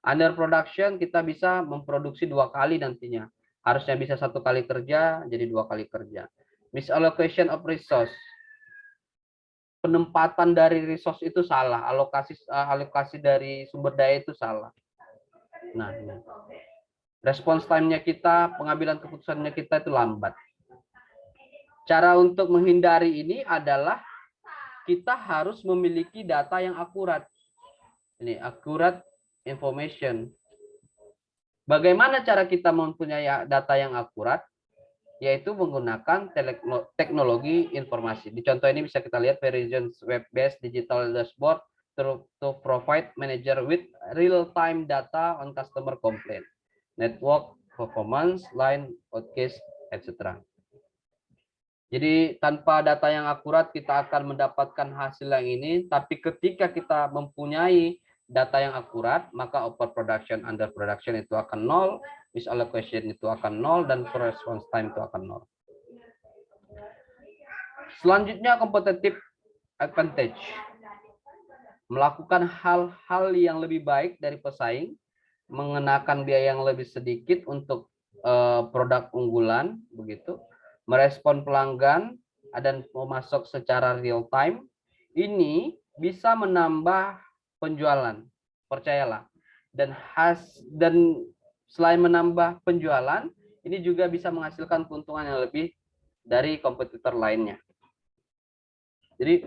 Underproduction, kita bisa memproduksi 2 kali nantinya. Harusnya bisa 1 kali kerja, jadi 2 kali kerja. Misallocation of resource. Penempatan dari resource itu salah, alokasi dari sumber daya itu salah. Nah, ini. Response time-nya kita, pengambilan keputusannya kita itu lambat. Cara untuk menghindari ini adalah kita harus memiliki data yang akurat. Ini accurate information. Bagaimana cara kita mempunyai data yang akurat? Yaitu menggunakan teknologi informasi. Di contoh ini bisa kita lihat Verizon's web-based digital dashboard to provide manager with real-time data on customer complaint, network performance, line, outcast, etc. Jadi tanpa data yang akurat kita akan mendapatkan hasil yang ini, tapi ketika kita mempunyai data yang akurat, maka overproduction, underproduction itu akan nol, misallocation itu akan nol, dan response time itu akan nol. Selanjutnya competitive advantage. Melakukan hal-hal yang lebih baik dari pesaing, mengenakan biaya yang lebih sedikit untuk produk unggulan, begitu. Merespon pelanggan dan memasok secara real time, ini bisa menambah penjualan, percayalah. Dan selain menambah penjualan, ini juga bisa menghasilkan keuntungan yang lebih dari kompetitor lainnya. Jadi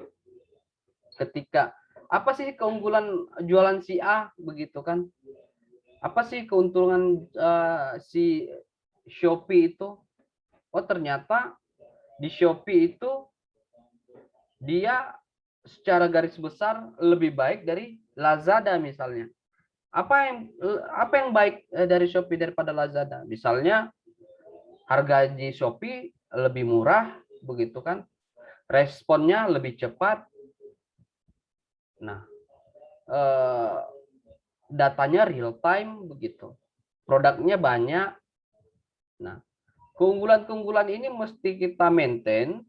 ketika apa sih keunggulan jualan si A begitu kan? Apa sih keuntungan si Shopee itu? Oh, ternyata di Shopee itu dia secara garis besar lebih baik dari Lazada misalnya. Apa yang baik dari Shopee daripada Lazada? Misalnya harga di Shopee lebih murah, begitu kan? Responnya lebih cepat. Nah, datanya real time begitu. Produknya banyak. Nah, keunggulan-keunggulan ini mesti kita maintain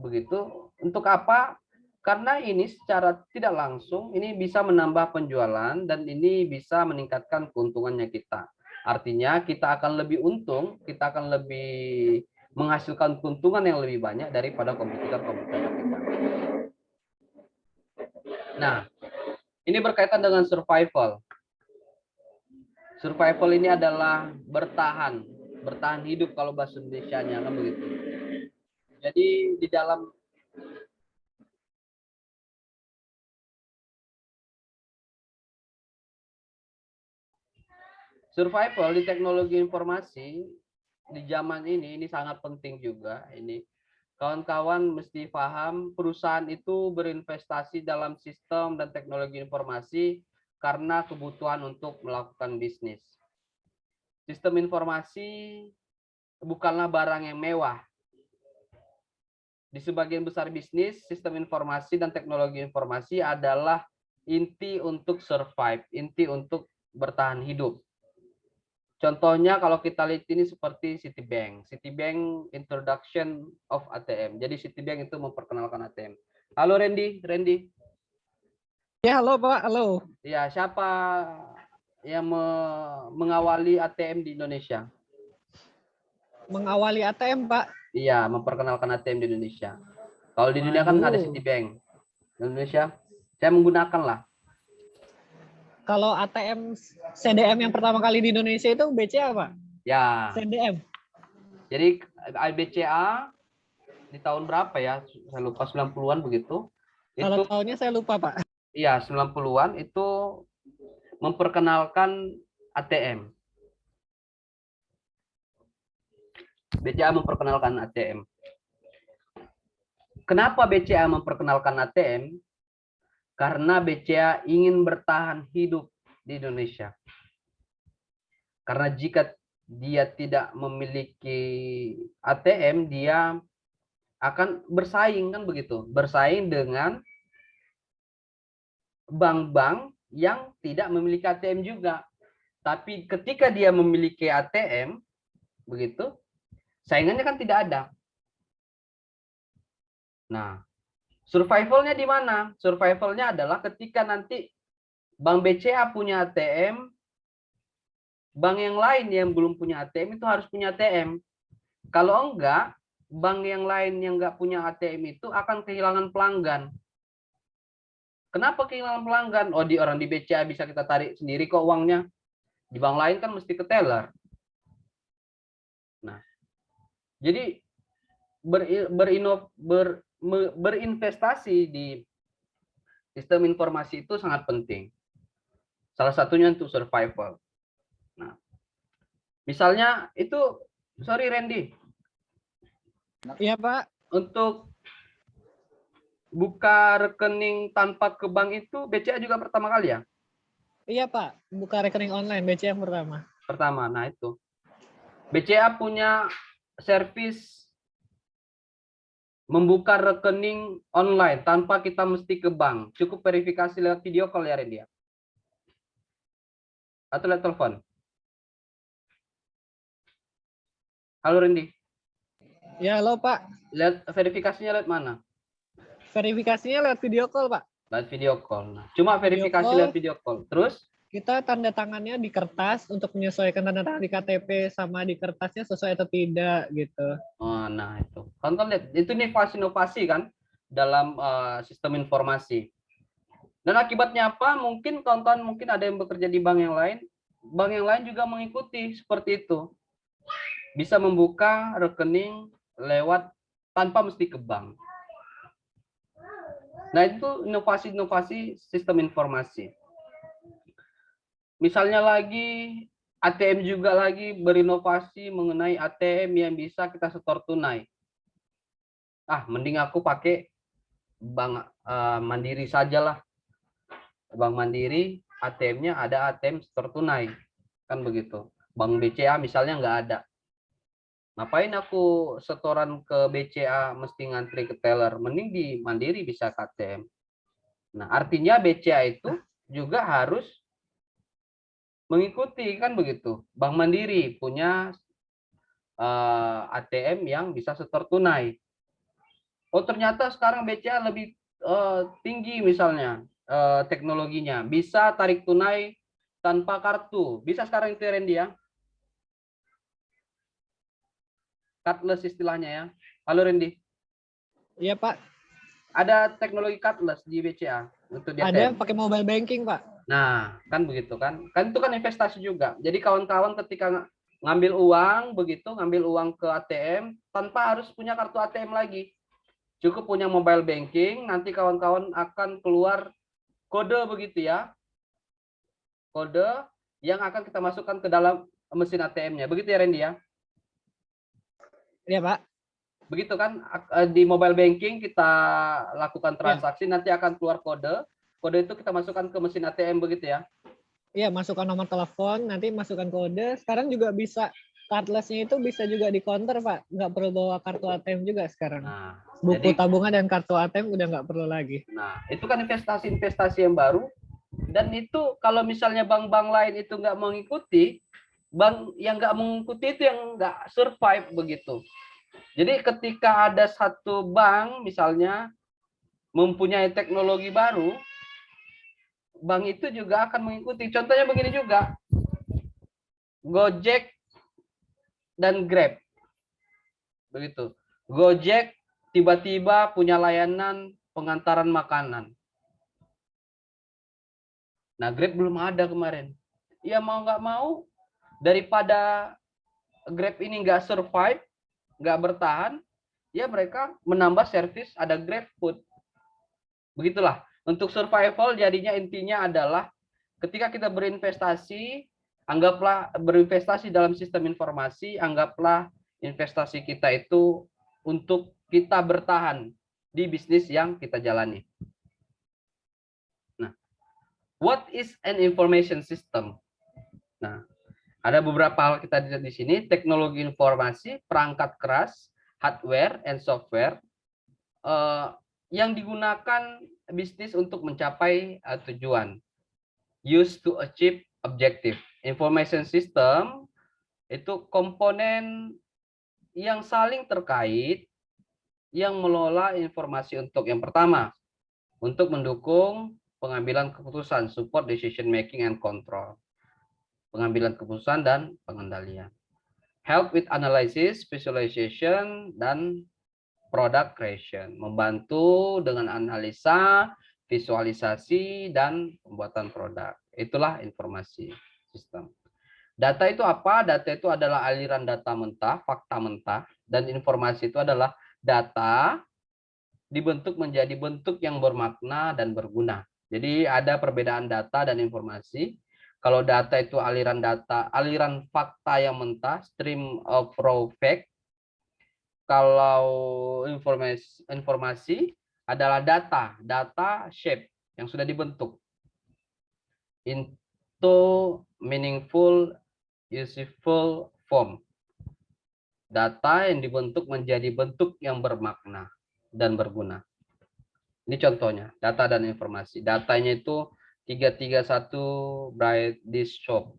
begitu. Untuk apa? Karena ini secara tidak langsung ini bisa menambah penjualan dan ini bisa meningkatkan keuntungannya kita. Artinya kita akan lebih untung, kita akan lebih menghasilkan keuntungan yang lebih banyak daripada kompetitor-kompetitor kita. Nah, ini berkaitan dengan survival. Survival ini adalah bertahan hidup kalau bahasa Indonesianya kan begitu. Jadi di dalam survival di teknologi informasi di zaman ini sangat penting juga. Ini kawan-kawan mesti paham perusahaan itu berinvestasi dalam sistem dan teknologi informasi karena kebutuhan untuk melakukan bisnis. Sistem informasi bukanlah barang yang mewah. Di sebagian besar bisnis, sistem informasi dan teknologi informasi adalah inti untuk survive, inti untuk bertahan hidup. Contohnya kalau kita lihat ini seperti Citibank. Citibank Introduction of ATM. Jadi Citibank itu memperkenalkan ATM. Halo Randy. Ya, halo Pak, halo. Ya, siapa yang mengawali ATM di Indonesia? Mengawali ATM, Pak. Iya, memperkenalkan ATM di Indonesia. Kalau di dunia kan ada Citibank. Di Indonesia, saya menggunakan lah. Kalau ATM CDM yang pertama kali di Indonesia itu BCA, Pak? Ya. CDM. Jadi BCA di tahun berapa ya? Saya lupa, 90-an begitu. Kalau Itu tahunnya saya lupa, Pak. iya, 90-an itu memperkenalkan ATM. BCA memperkenalkan ATM. Kenapa BCA memperkenalkan ATM? Karena BCA ingin bertahan hidup di Indonesia. Karena jika dia tidak memiliki ATM, dia akan bersaing kan begitu. Bersaing dengan bank-bank yang tidak memiliki ATM juga. Tapi ketika dia memiliki ATM, begitu, saingannya kan tidak ada. Nah, survivalnya di mana? Survivalnya adalah ketika nanti Bank BCA punya ATM, bank yang lain yang belum punya ATM itu harus punya ATM. Kalau enggak, bank yang lain yang enggak punya ATM itu akan kehilangan pelanggan. Kenapa kehilangan pelanggan? Oh, di orang di BCA bisa kita tarik sendiri kok uangnya. Di bank lain kan mesti ke teller. Nah, jadi berinvestasi di sistem informasi itu sangat penting. Salah satunya untuk survival. Nah, misalnya itu, sorry Randy. Iya, Pak. Untuk buka rekening tanpa ke bank itu BCA juga pertama kali ya? Iya, Pak. Buka rekening online BCA yang pertama. Pertama, nah itu. BCA punya servis membuka rekening online tanpa kita mesti ke bank. Cukup verifikasi lewat video call ya Randy. Atau lewat telepon. Halo Randy. Ya, halo Pak. Lihat verifikasinya lewat mana? Verifikasinya lewat video call, Pak. Lewat video call. Nah, cuma verifikasi lewat video call. Terus? Kita tanda tangannya di kertas untuk menyesuaikan tanda tangan di KTP sama di kertasnya sesuai atau tidak gitu. Oh, nah itu. Tonton lihat, itu inovasi-inovasi kan dalam sistem informasi. Dan akibatnya apa? Mungkin mungkin ada yang bekerja di bank yang lain juga mengikuti seperti itu. Bisa membuka rekening lewat tanpa mesti ke bank. Nah, itu inovasi-inovasi sistem informasi. Misalnya lagi ATM juga lagi berinovasi mengenai ATM yang bisa kita setor tunai. Mending aku pakai Bank Mandiri sajalah. Bank Mandiri ATM-nya ada ATM setor tunai. Kan begitu. Bank BCA misalnya nggak ada. Ngapain aku setoran ke BCA mesti ngantri ke teller, mending di Mandiri bisa KTM. Nah, artinya BCA itu juga harus mengikuti kan begitu. Bank Mandiri punya ATM yang bisa setor tunai. Oh, ternyata sekarang BCA lebih tinggi misalnya teknologinya, bisa tarik tunai tanpa kartu. Bisa sekarang itu Randy ya. Cardless istilahnya ya. Halo Randy. Iya Pak, Ada teknologi cardless di BCA untuk di ada ATM. pakai mobile banking Pak. Nah, kan begitu kan. Kan itu kan investasi juga. Jadi kawan-kawan ketika ngambil uang begitu, ngambil uang ke ATM tanpa harus punya kartu ATM lagi. Cukup punya mobile banking, nanti kawan-kawan akan keluar kode begitu ya. Kode yang akan kita masukkan ke dalam mesin ATM-nya. Begitu ya Randy ya. Iya Pak. Begitu kan, di mobile banking kita lakukan Iya, transaksi, nanti akan keluar kode. Kode itu kita masukkan ke mesin ATM begitu ya. iya masukkan nomor telepon, nanti masukkan kode. Sekarang juga bisa cardless-nya itu bisa juga di counter Pak, nggak perlu bawa kartu ATM juga sekarang. Nah, Buku jadi tabungan dan kartu ATM udah nggak perlu lagi. itu kan investasi-investasi yang baru, dan itu kalau misalnya bank-bank lain itu nggak mengikuti, bank yang nggak mengikuti itu yang nggak survive begitu. Jadi ketika ada satu bank misalnya mempunyai teknologi baru, bank itu juga akan mengikuti. Contohnya begini juga, Gojek dan Grab. Begitu. Gojek tiba-tiba punya layanan pengantaran makanan. Nah, Grab belum ada kemarin. Ya mau nggak mau, daripada Grab ini nggak survive, nggak bertahan, ya mereka menambah servis ada Grab Food. Begitulah. Untuk survival jadinya intinya adalah ketika kita berinvestasi, anggaplah berinvestasi dalam sistem informasi, anggaplah investasi kita itu untuk kita bertahan di bisnis yang kita jalani. Nah, what is an information system? Nah, ada beberapa hal kita lihat di sini, teknologi informasi, perangkat keras, hardware and software yang digunakan bisnis untuk mencapai tujuan. Used to achieve objective. Information system itu komponen yang saling terkait yang mengelola informasi untuk yang pertama, untuk mendukung pengambilan keputusan, support decision making and control. Pengambilan keputusan dan pengendalian. Help with analysis, visualization, dan product creation. Membantu dengan analisa, visualisasi, dan pembuatan produk. Itulah informasi sistem. Data itu apa? Data itu adalah aliran data mentah, fakta mentah, dan informasi itu adalah data dibentuk menjadi bentuk yang bermakna dan berguna. Jadi ada perbedaan data dan informasi. Kalau data itu aliran data, aliran fakta yang mentah, stream of raw fact. Kalau informasi adalah data, data shape yang sudah dibentuk into meaningful, useful form. Data yang dibentuk menjadi bentuk yang bermakna dan berguna. Ini contohnya, data dan informasi. Datanya itu 331 Bright Dish Shop.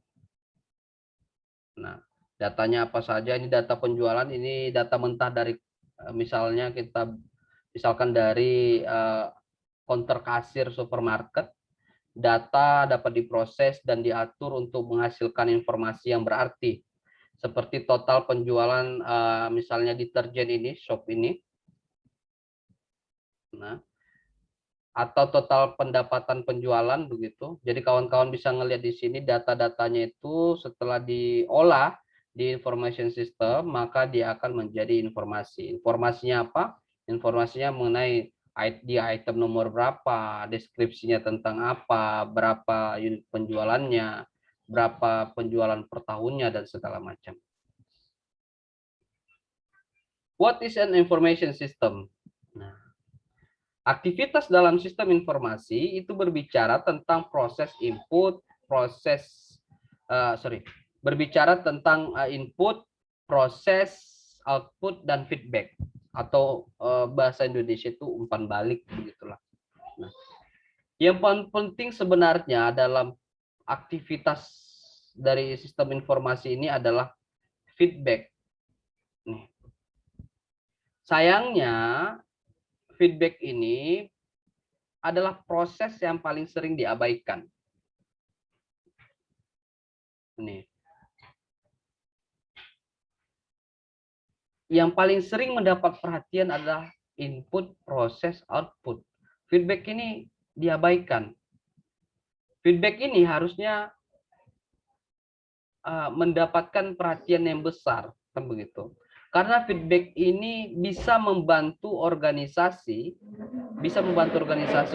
Nah, datanya apa saja? Ini data penjualan, ini data mentah dari misalnya misalkan dari counter kasir supermarket. Data dapat diproses dan diatur untuk menghasilkan informasi yang berarti. Seperti total penjualan misalnya deterjen ini, shop ini. Nah, atau total pendapatan penjualan begitu. Jadi kawan-kawan bisa ngelihat di sini data-datanya itu setelah diolah di information system, maka dia akan menjadi informasi. Informasinya apa? Informasinya mengenai di item nomor berapa, deskripsinya tentang apa, berapa unit penjualannya, berapa penjualan per tahunnya, dan segala macam. What is an information system? Nah, aktivitas dalam sistem informasi itu berbicara tentang proses input, berbicara tentang input, proses, output, dan feedback. Atau bahasa Indonesia itu umpan balik, begitulah. Nah, yang paling penting sebenarnya dalam aktivitas dari sistem informasi ini adalah feedback. Nih. Sayangnya, feedback ini adalah proses yang paling sering diabaikan. Nih. Yang paling sering mendapat perhatian adalah input, proses, output. Feedback ini diabaikan. Feedback ini harusnya mendapatkan perhatian yang besar, kan begitu. Karena feedback ini bisa membantu organisasi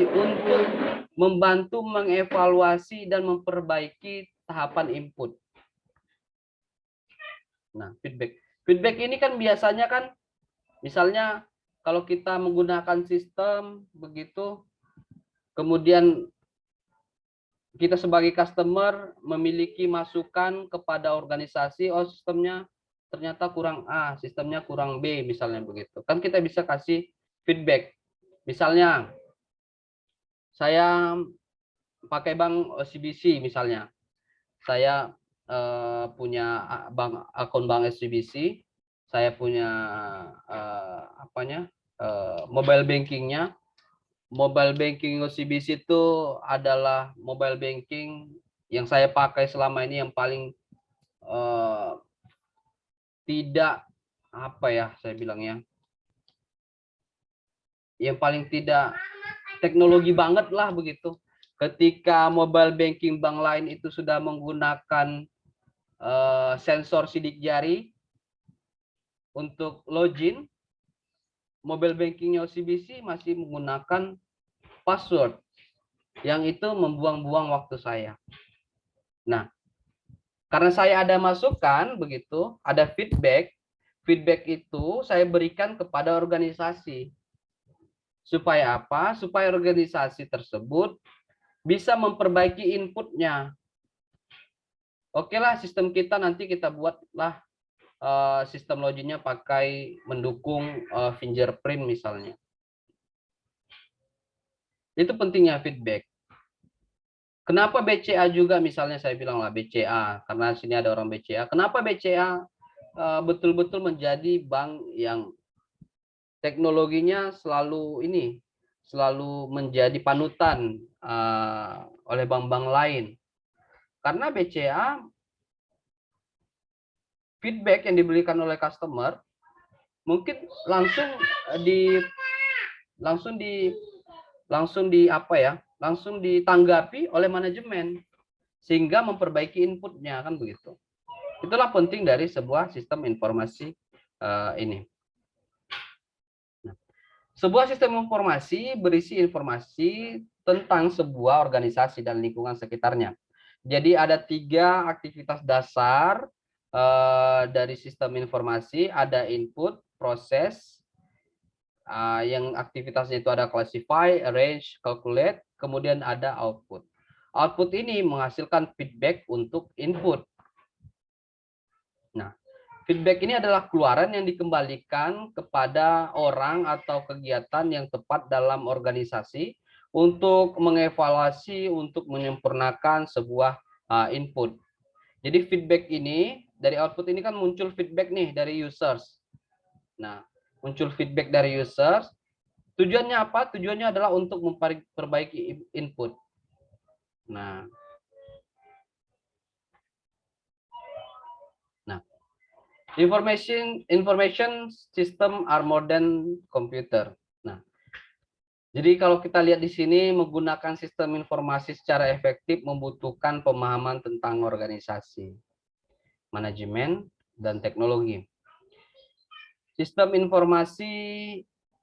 untuk membantu mengevaluasi dan memperbaiki tahapan input. Nah, feedback ini kan biasanya kan, misalnya kalau kita menggunakan sistem begitu, kemudian kita sebagai customer memiliki masukan kepada organisasi, oh sistemnya ternyata kurang A, sistemnya kurang B, misalnya begitu. Kan kita bisa kasih feedback. Misalnya, saya pakai bank OCBC misalnya. Saya punya akun bank OCBC, saya punya mobile bankingnya. Mobile banking OCBC itu adalah mobile banking yang saya pakai selama ini yang paling tidak saya bilangnya, yang paling tidak teknologi banget lah begitu. Ketika mobile banking bank lain itu sudah menggunakan sensor sidik jari untuk login, mobile bankingnya OCBC masih menggunakan password, yang itu membuang-buang waktu saya. Nah, karena saya ada masukan begitu, ada feedback itu saya berikan kepada organisasi. Supaya apa? Supaya organisasi tersebut bisa memperbaiki inputnya. Oke lah, sistem kita nanti kita buatlah sistem loginnya pakai mendukung fingerprint misalnya. Itu pentingnya feedback. Kenapa BCA juga, misalnya saya bilang lah BCA, karena sini ada orang BCA. Kenapa BCA betul-betul menjadi bank yang teknologinya selalu menjadi panutan oleh bank-bank lain? Karena BCA feedback yang diberikan oleh customer mungkin langsung ditanggapi oleh manajemen sehingga memperbaiki inputnya, kan begitu. Itulah penting dari sebuah sistem informasi ini. Nah, sebuah sistem informasi berisi informasi tentang sebuah organisasi dan lingkungan sekitarnya. Jadi ada 3 aktivitas dasar dari sistem informasi, ada input, proses, yang aktivitasnya itu ada classify, arrange, calculate, kemudian ada output. Output ini menghasilkan feedback untuk input. Nah, feedback ini adalah keluaran yang dikembalikan kepada orang atau kegiatan yang tepat dalam organisasi untuk mengevaluasi, untuk menyempurnakan sebuah input. Jadi feedback ini, dari output ini kan muncul feedback nih dari users. Nah, muncul feedback dari users. Tujuannya apa? Tujuannya adalah untuk memperbaiki input. Nah, information system are modern computer. Nah, jadi kalau kita lihat di sini, menggunakan sistem informasi secara efektif membutuhkan pemahaman tentang organisasi, manajemen, dan teknologi. Sistem informasi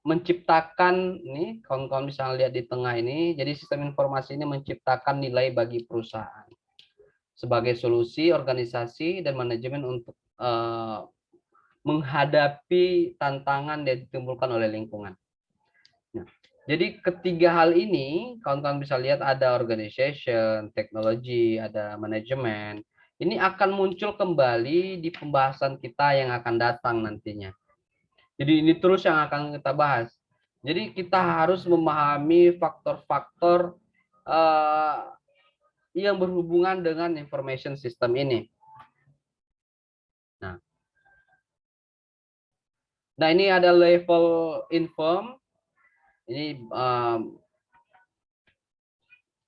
menciptakan, ini kawan-kawan bisa lihat di tengah ini, jadi sistem informasi ini menciptakan nilai bagi perusahaan sebagai solusi organisasi dan manajemen untuk menghadapi tantangan yang ditimbulkan oleh lingkungan. Nah, jadi ketiga hal ini, kawan-kawan bisa lihat ada organization, teknologi, ada manajemen. Ini akan muncul kembali di pembahasan kita yang akan datang nantinya. Jadi ini terus yang akan kita bahas. Jadi kita harus memahami faktor-faktor yang berhubungan dengan information system ini. Nah, ini ada level inform. Ini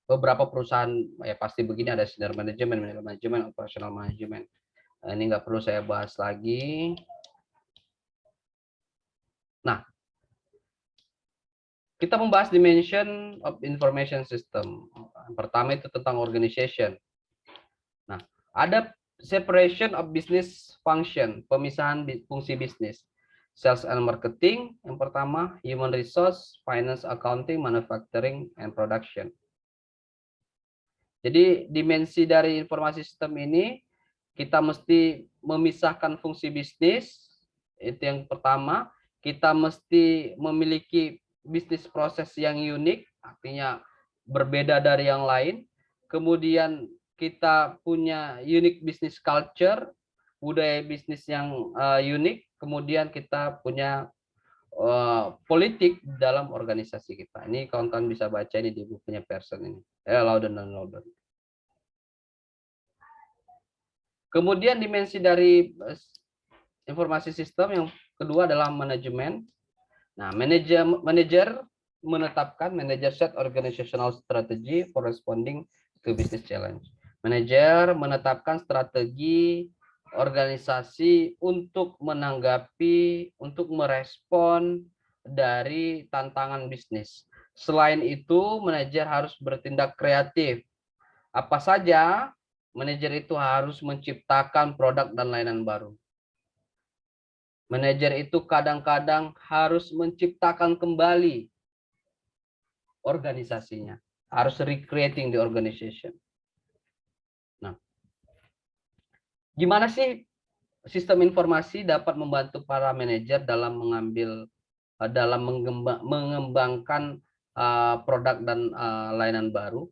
beberapa perusahaan ya pasti begini, ada senior manajemen, middle manajemen, operational manajemen. Nah, ini nggak perlu saya bahas lagi. Nah, kita membahas dimension of information system. Yang pertama itu tentang organization. Nah, ada separation of business function, pemisahan fungsi bisnis. Sales and marketing, yang pertama, human resource, finance, accounting, manufacturing, and production. Jadi dimensi dari informasi sistem ini, kita mesti memisahkan fungsi bisnis, itu yang pertama. Kita mesti memiliki bisnis proses yang unik, artinya berbeda dari yang lain. Kemudian kita punya unique business culture, budaya bisnis yang unik. Kemudian kita punya politik dalam organisasi kita. Ini kawan-kawan bisa baca ini di bukunya Pearson ini. Loudon dan Loudon. Kemudian dimensi dari informasi sistem yang kedua adalah manajemen. Nah, manajer menetapkan, manager set organizational strategy corresponding to business challenge. Manajer menetapkan strategi organisasi untuk menanggapi, untuk merespon dari tantangan bisnis. Selain itu, manajer harus bertindak kreatif. Apa saja? Manajer itu harus menciptakan produk dan layanan baru. Manajer itu kadang-kadang harus menciptakan kembali organisasinya, harus recreating the organization. Nah, gimana sih sistem informasi dapat membantu para manajer dalam mengembangkan produk dan layanan baru?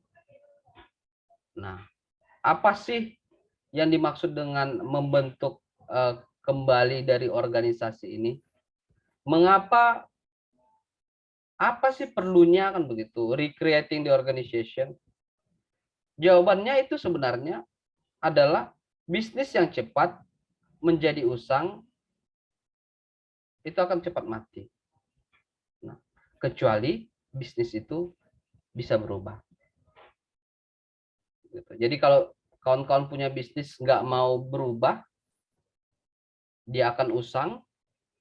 Nah, apa sih yang dimaksud dengan membentuk kembali dari organisasi ini? Mengapa, apa sih perlunya kan begitu recreating the organization? Jawabannya itu sebenarnya adalah bisnis yang cepat menjadi usang itu akan cepat mati. Nah, kecuali bisnis itu bisa berubah. Jadi kalau kawan-kawan punya bisnis nggak mau berubah, dia akan usang,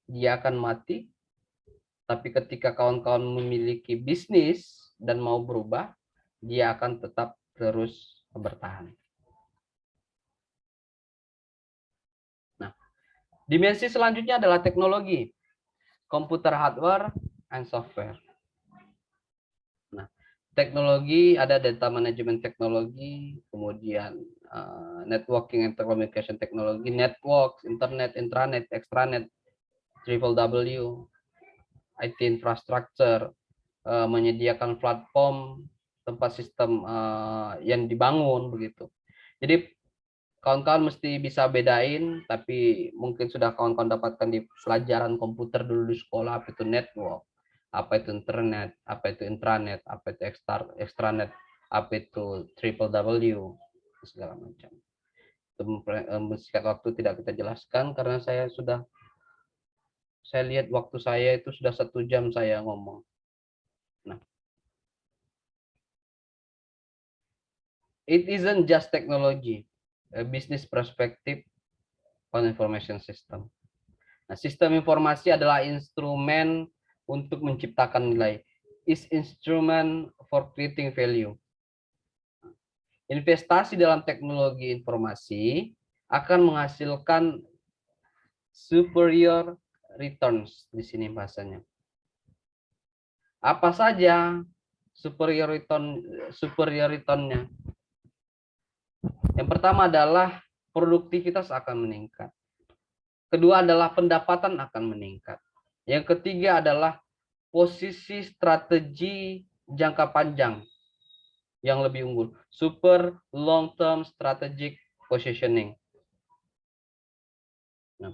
dia akan mati. Tapi ketika kawan-kawan memiliki bisnis dan mau berubah, dia akan tetap terus bertahan. Nah, dimensi selanjutnya adalah teknologi, komputer hardware and software. Nah, teknologi ada data management teknologi, kemudian networking and communication teknologi, network, internet, intranet, extranet, triple W, IT infrastructure, menyediakan platform tempat sistem yang dibangun begitu. Jadi kawan-kawan mesti bisa bedain, tapi mungkin sudah kawan-kawan dapatkan di pelajaran komputer dulu di sekolah, apa itu network, apa itu internet, apa itu intranet, apa itu extranet, apa itu triple W, segala macam. Singkat waktu tidak kita jelaskan karena saya lihat waktu saya itu sudah 1 jam saya ngomong. Nah, it isn't just technology, a business perspective on information system. Nah, sistem informasi adalah instrumen untuk menciptakan nilai. Is instrument for creating value. Investasi dalam teknologi informasi akan menghasilkan superior returns di sini bahasanya. Apa saja superior returnnya? Yang pertama adalah produktivitas akan meningkat. Kedua adalah pendapatan akan meningkat. Yang ketiga adalah posisi strategi jangka panjang yang lebih unggul. Super long term strategic positioning. Nah,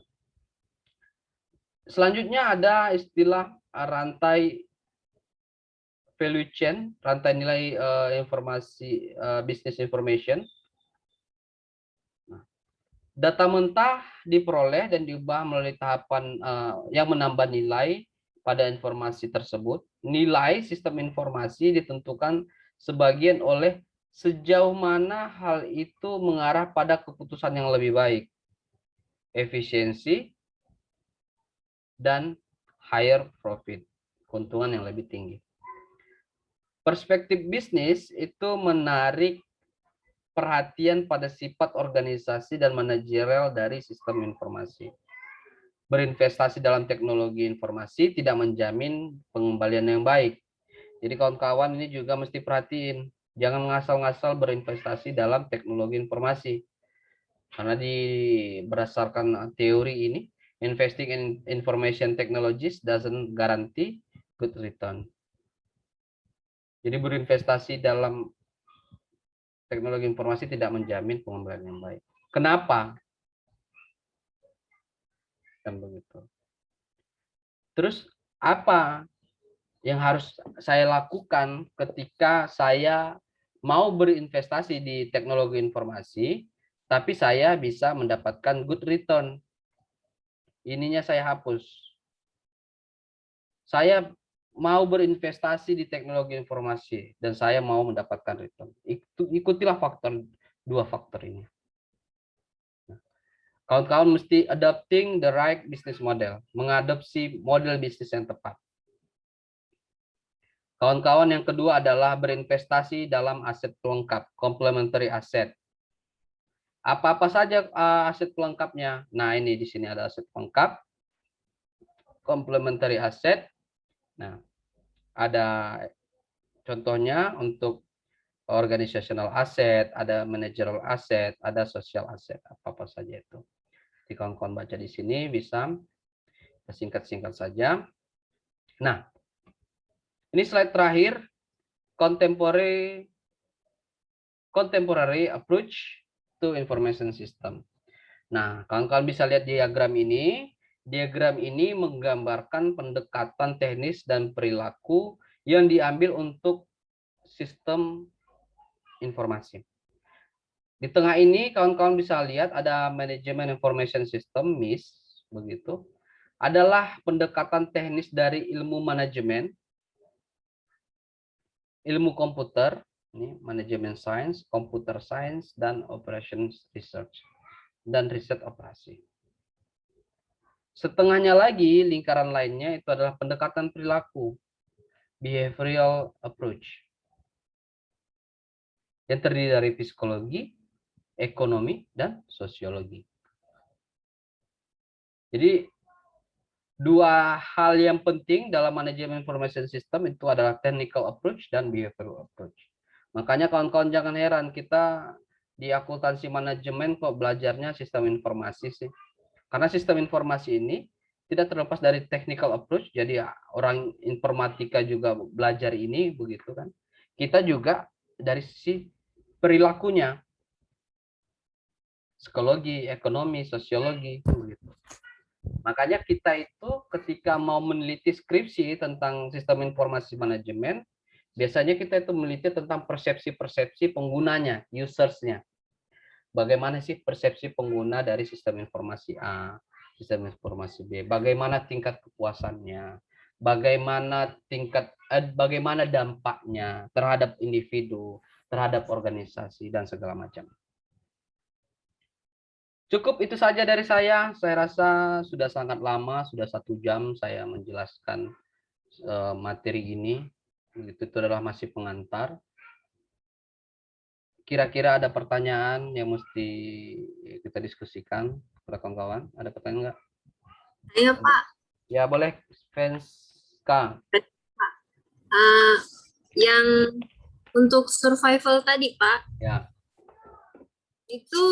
Selanjutnya ada istilah rantai value chain, rantai nilai informasi business information. Data mentah diperoleh dan diubah melalui tahapan yang menambah nilai pada informasi tersebut. Nilai sistem informasi ditentukan sebagian oleh sejauh mana hal itu mengarah pada keputusan yang lebih baik, efisiensi, dan higher profit, keuntungan yang lebih tinggi. Perspektif bisnis itu menarik perhatian pada sifat organisasi dan manajerial dari sistem informasi. Berinvestasi dalam teknologi informasi tidak menjamin pengembalian yang baik. Jadi kawan-kawan ini juga mesti perhatiin, jangan ngasal-ngasal berinvestasi dalam teknologi informasi. Karena berdasarkan teori ini, investing in information technologies doesn't guarantee good return. Jadi berinvestasi dalam teknologi informasi tidak menjamin pengembalian yang baik. Kenapa? Kan begitu. Terus apa yang harus saya lakukan ketika saya mau berinvestasi di teknologi informasi, tapi saya bisa mendapatkan good return? Ininya saya hapus. Saya mau berinvestasi di teknologi informasi dan saya mau mendapatkan return. Ikutilah dua faktor ini. Kawan-kawan mesti adopting the right business model, mengadopsi model bisnis yang tepat. Kawan-kawan yang kedua adalah berinvestasi dalam aset pelengkap, complementary asset. Apa-apa saja aset pelengkapnya? Nah, ini di sini ada aset pelengkap, complementary asset. Nah, ada contohnya untuk organizational asset, ada managerial asset, ada social asset, apa-apa saja itu. Jadi kawan-kawan baca di sini bisa singkat-singkat saja. Nah, ini slide terakhir, contemporary approach to information system. Nah, kawan-kawan bisa lihat diagram ini. Diagram ini menggambarkan pendekatan teknis dan perilaku yang diambil untuk sistem informasi. Di tengah ini kawan-kawan bisa lihat ada manajemen information system, MIS, begitu. Adalah pendekatan teknis dari ilmu manajemen, ilmu komputer, ini manajemen science, computer science, dan operations research, dan riset operasi. Setengahnya lagi, lingkaran lainnya itu adalah pendekatan perilaku, behavioral approach, yang terdiri dari psikologi, ekonomi, dan sosiologi. Jadi, dua hal yang penting dalam manajemen information system itu adalah technical approach dan behavioral approach. Makanya kawan-kawan jangan heran, kita di akuntansi manajemen kok belajarnya sistem informasi sih. Karena sistem informasi ini tidak terlepas dari technical approach, jadi orang informatika juga belajar ini, begitu kan. Kita juga dari sisi perilakunya, psikologi, ekonomi, sosiologi, begitu. Makanya kita itu ketika mau meneliti skripsi tentang sistem informasi manajemen, biasanya kita itu meneliti tentang persepsi-persepsi penggunanya, usersnya. Bagaimana sih persepsi pengguna dari sistem informasi A, sistem informasi B, bagaimana tingkat kepuasannya, bagaimana dampaknya terhadap individu, terhadap organisasi, dan segala macam. Cukup itu saja dari saya. Saya rasa sudah sangat lama, sudah 1 jam saya menjelaskan materi ini. Itu adalah masih pengantar. Kira-kira ada pertanyaan yang mesti kita diskusikan, kawan-kawan? Ada pertanyaan nggak? Ayo Pak. Ya boleh, Venska. Yang untuk survival tadi Pak, Ya. itu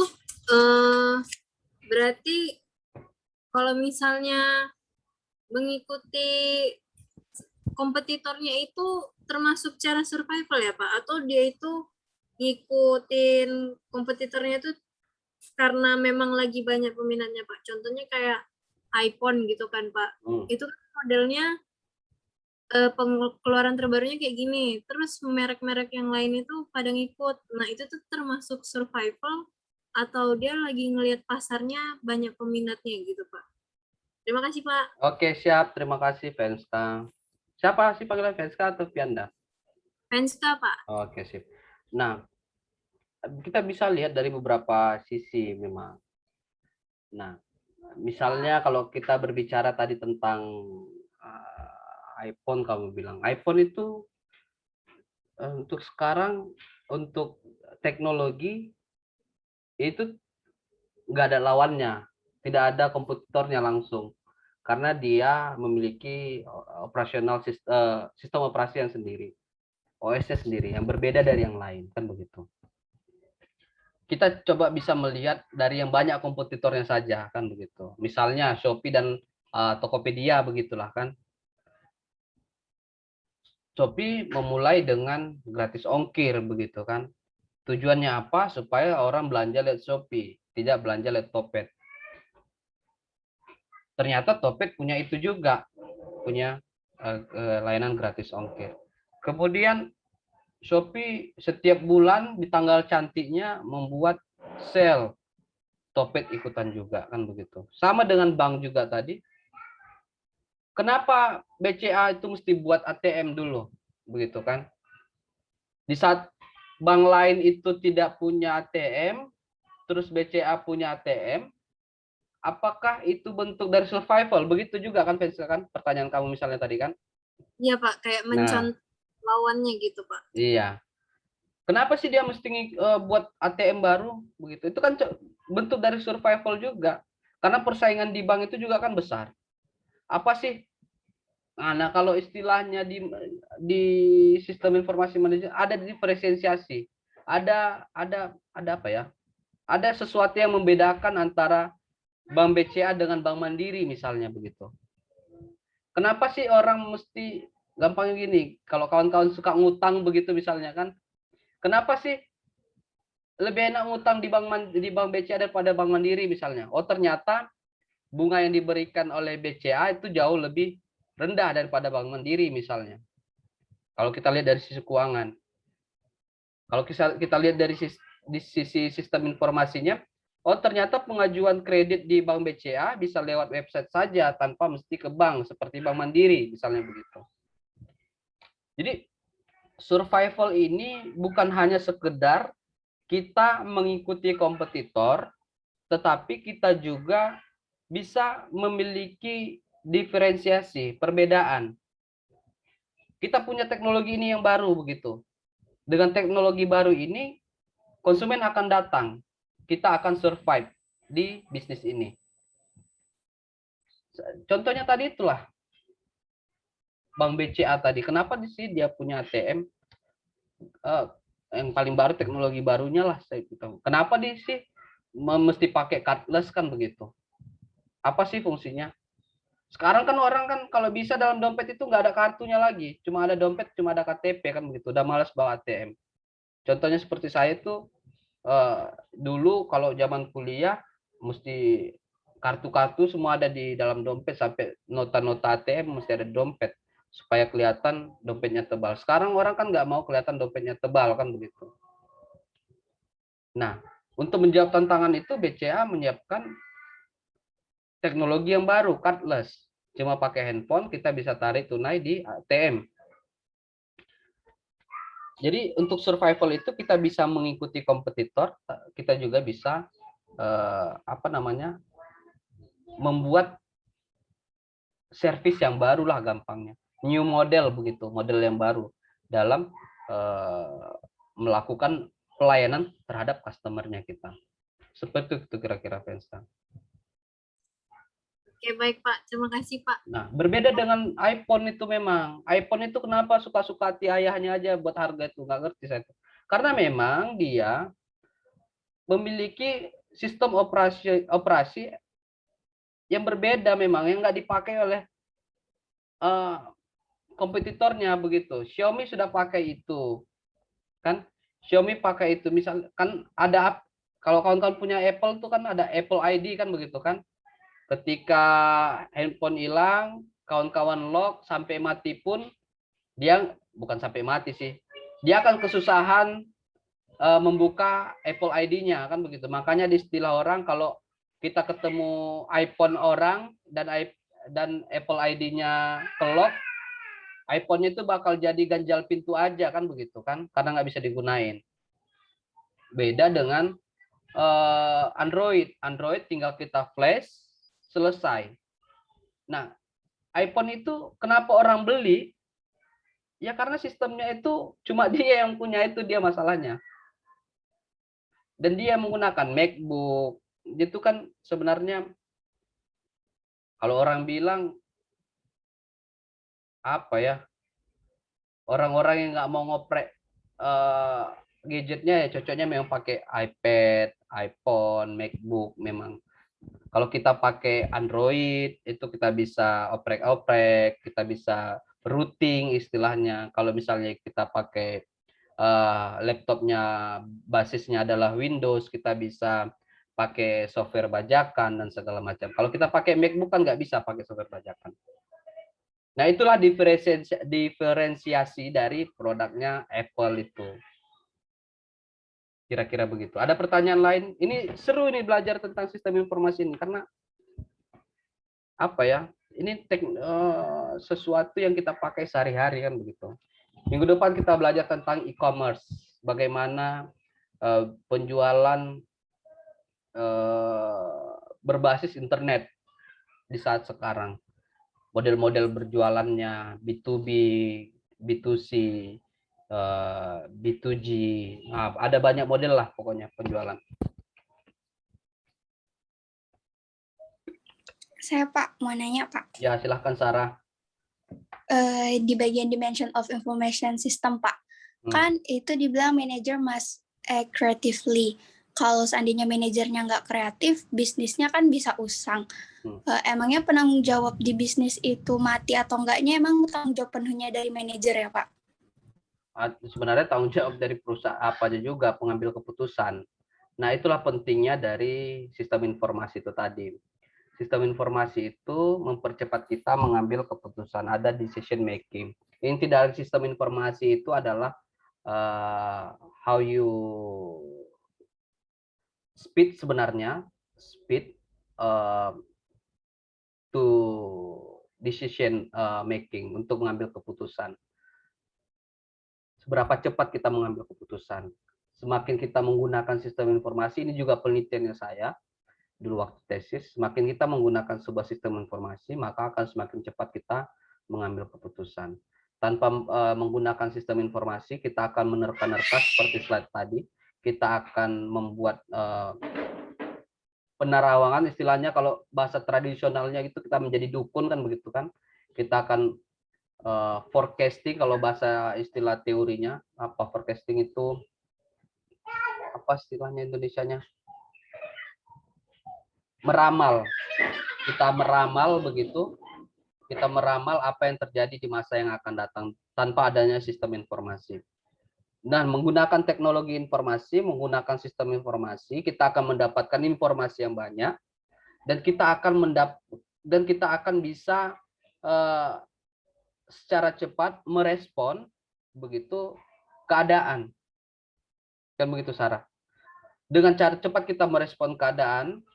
berarti kalau misalnya mengikuti kompetitornya itu termasuk cara survival ya Pak? Atau dia itu ngikutin kompetitornya itu karena memang lagi banyak peminatnya Pak? Contohnya kayak iPhone gitu kan Pak. Hmm. Itu kan modelnya pengeluaran terbarunya kayak gini. Terus merek-merek yang lain itu pada ngikut. Nah itu tuh termasuk survival atau dia lagi ngelihat pasarnya banyak peminatnya gitu Pak. Terima kasih Pak. Oke, siap. Terima kasih, Venska. Siapa sih panggilan Venska atau Vianda? Venska Pak. Oke, sip. Nah, kita bisa lihat dari beberapa sisi memang. Nah, misalnya kalau kita berbicara tadi tentang iPhone, kamu bilang iPhone itu untuk sekarang untuk teknologi itu nggak ada lawannya, tidak ada kompetitornya langsung karena dia memiliki operasional sistem operasi yang sendiri, OS-nya sendiri yang berbeda dari yang lain, kan begitu. Kita coba bisa melihat dari yang banyak kompetitornya saja, kan begitu. Misalnya Shopee dan Tokopedia, begitulah kan. Shopee memulai dengan gratis ongkir, begitu kan. Tujuannya apa? Supaya orang belanja lewat Shopee, tidak belanja lewat Topet. Ternyata Topet punya itu juga, punya layanan gratis ongkir. Kemudian Shopee setiap bulan di tanggal cantiknya membuat sale, Topet ikutan juga, kan begitu. Sama dengan bank juga tadi. Kenapa BCA itu mesti buat ATM dulu, begitu kan? Di saat bank lain itu tidak punya ATM, terus BCA punya ATM, apakah itu bentuk dari survival? Begitu juga kan, kan? Pertanyaan kamu misalnya tadi kan? Iya Pak, kayak mencontoh lawannya gitu Pak. Iya. Kenapa sih dia mesti buat ATM baru begitu? Itu kan bentuk dari survival juga. Karena persaingan di bank itu juga kan besar. Apa sih? Nah, kalau istilahnya di sistem informasi manajemen ada diferensiasi. Ada apa ya? Ada sesuatu yang membedakan antara Bank BCA dengan Bank Mandiri misalnya begitu. Kenapa sih orang mesti gampangnya gini? Kalau kawan-kawan suka ngutang begitu misalnya kan, kenapa sih lebih enak ngutang di Bank BCA daripada Bank Mandiri misalnya? Oh ternyata bunga yang diberikan oleh BCA itu jauh lebih rendah daripada Bank Mandiri misalnya. Kalau kita lihat dari sisi keuangan. Kalau kita lihat dari sisi sistem informasinya, oh ternyata pengajuan kredit di Bank BCA bisa lewat website saja tanpa mesti ke bank seperti Bank Mandiri misalnya begitu. Jadi survival ini bukan hanya sekedar kita mengikuti kompetitor, tetapi kita juga bisa memiliki diferensiasi, perbedaan. Kita punya teknologi ini yang baru begitu. Dengan teknologi baru ini, konsumen akan datang. Kita akan survive di bisnis ini. Contohnya tadi itulah. Bank BCA tadi. Kenapa sih dia punya ATM? Yang paling baru, teknologi barunya lah. Kenapa sih mesti pakai cardless kan begitu? Apa sih fungsinya? Sekarang kan orang kan kalau bisa dalam dompet itu nggak ada kartunya lagi. Cuma ada dompet, cuma ada KTP kan begitu. Udah malas bawa ATM. Contohnya seperti saya tuh dulu kalau zaman kuliah mesti kartu-kartu semua ada di dalam dompet, sampai nota-nota ATM mesti ada di dompet supaya kelihatan dompetnya tebal. Sekarang orang kan nggak mau kelihatan dompetnya tebal kan begitu. Nah, untuk menjawab tantangan itu BCA menyiapkan teknologi yang baru, cardless. Cuma pakai handphone kita bisa tarik tunai di ATM. Jadi untuk survival itu kita bisa mengikuti kompetitor, kita juga bisa membuat servis yang baru lah gampangnya. New model begitu, model yang baru dalam melakukan pelayanan terhadap customernya kita. Seperti itu kira-kira Vensta. Oke, baik Pak. Terima kasih Pak. Nah, berbeda dengan iPhone itu memang. iPhone itu kenapa suka-suka hati ayahnya aja buat harga itu, nggak ngerti saya. Karena memang dia memiliki sistem operasi yang berbeda memang, yang nggak dipakai oleh kompetitornya begitu. Xiaomi sudah pakai itu, kan? Xiaomi pakai itu, misal kan ada, kalau kawan-kawan punya Apple tuh kan ada Apple ID kan begitu kan? Ketika handphone hilang, kawan-kawan lock sampai mati pun dia bukan sampai mati sih. Dia akan kesusahan membuka Apple ID-nya kan begitu. Makanya di istilah orang kalau kita ketemu iPhone orang dan Apple ID-nya ke-lock, iPhone-nya itu bakal jadi ganjal pintu aja kan begitu kan, karena nggak bisa digunain. Beda dengan Android. Android tinggal kita flash, selesai. Nah, iPhone itu kenapa orang beli? Ya karena sistemnya itu cuma dia yang punya, itu dia masalahnya. Dan dia menggunakan MacBook. Itu kan sebenarnya kalau orang bilang apa ya? Orang-orang yang nggak mau ngoprek gadgetnya ya cocoknya memang pakai iPad, iPhone, MacBook memang. Kalau kita pakai Android itu kita bisa oprek-oprek, kita bisa routing istilahnya. Kalau misalnya kita pakai laptopnya basisnya adalah Windows, kita bisa pakai software bajakan dan segala macam. Kalau kita pakai MacBook kan nggak bisa pakai software bajakan. Nah, itulah diferensiasi dari produknya Apple itu. Kira-kira begitu. Ada pertanyaan lain? Ini seru nih belajar tentang sistem informasi ini karena apa ya? Ini sesuatu yang kita pakai sehari-hari kan begitu. Minggu depan kita belajar tentang e-commerce, bagaimana penjualan berbasis internet di saat sekarang. Model-model berjualannya B2B, B2C, B2G, nah, ada banyak model lah pokoknya penjualan. Saya Pak, mau nanya Pak. Ya silahkan Sarah. Di bagian dimension of information system Pak, kan itu dibilang manager must act creatively. Kalau seandainya manajernya nggak kreatif, bisnisnya kan bisa usang. Emangnya penanggung jawab di bisnis itu mati atau enggaknya emang tanggung jawab penuhnya dari manajer ya Pak? Sebenarnya tanggung jawab dari perusahaan apa aja juga, pengambil keputusan. Nah itulah pentingnya dari sistem informasi itu tadi. Sistem informasi itu mempercepat kita mengambil keputusan, ada decision making. Inti dari sistem informasi itu adalah how you speed sebenarnya, speed to decision making, untuk mengambil keputusan. Seberapa cepat kita mengambil keputusan. Semakin kita menggunakan sistem informasi, ini juga penelitiannya saya dulu waktu tesis, semakin kita menggunakan sebuah sistem informasi, maka akan semakin cepat kita mengambil keputusan. Tanpa menggunakan sistem informasi, kita akan menerka-nerka seperti slide tadi. Kita akan membuat penerawangan, istilahnya kalau bahasa tradisionalnya itu kita menjadi dukun kan begitu kan. Kita akan forecasting, kalau bahasa istilah teorinya, apa forecasting itu, apa istilahnya Indonesianya? Meramal. Kita meramal begitu, kita meramal apa yang terjadi di masa yang akan datang tanpa adanya sistem informasi. Nah, menggunakan teknologi informasi, menggunakan sistem informasi, kita akan mendapatkan informasi yang banyak dan kita akan bisa secara cepat merespon begitu keadaan. Kan begitu Sarah. Dengan cara cepat kita merespon keadaan,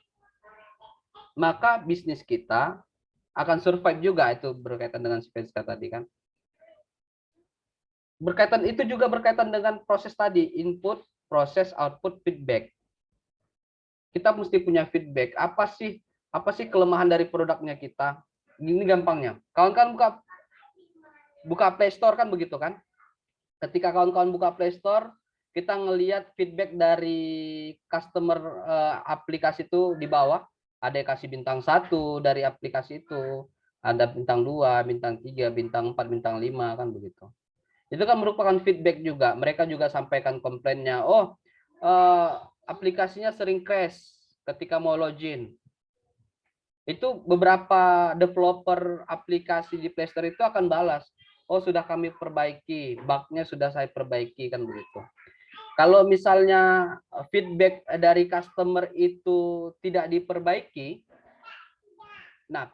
maka bisnis kita akan survive juga. Itu berkaitan dengan Svenska tadi kan. Itu juga berkaitan dengan proses tadi, input, proses, output, feedback. Kita mesti punya feedback. Apa sih kelemahan dari produknya kita? Ini gampangnya. Kawan-kawan buka Play Store kan begitu kan? Ketika kawan-kawan buka Play Store, kita ngelihat feedback dari customer aplikasi itu di bawah. Ada yang kasih bintang 1 dari aplikasi itu, ada bintang 2, bintang 3, bintang 4, bintang 5 kan begitu. Itu kan merupakan feedback juga. Mereka juga sampaikan komplainnya. Oh, aplikasinya sering crash ketika mau login. Itu beberapa developer aplikasi di Play Store itu akan balas. Oh, sudah kami perbaiki, bugnya sudah saya perbaiki kan begitu. Kalau misalnya feedback dari customer itu tidak diperbaiki, Nah,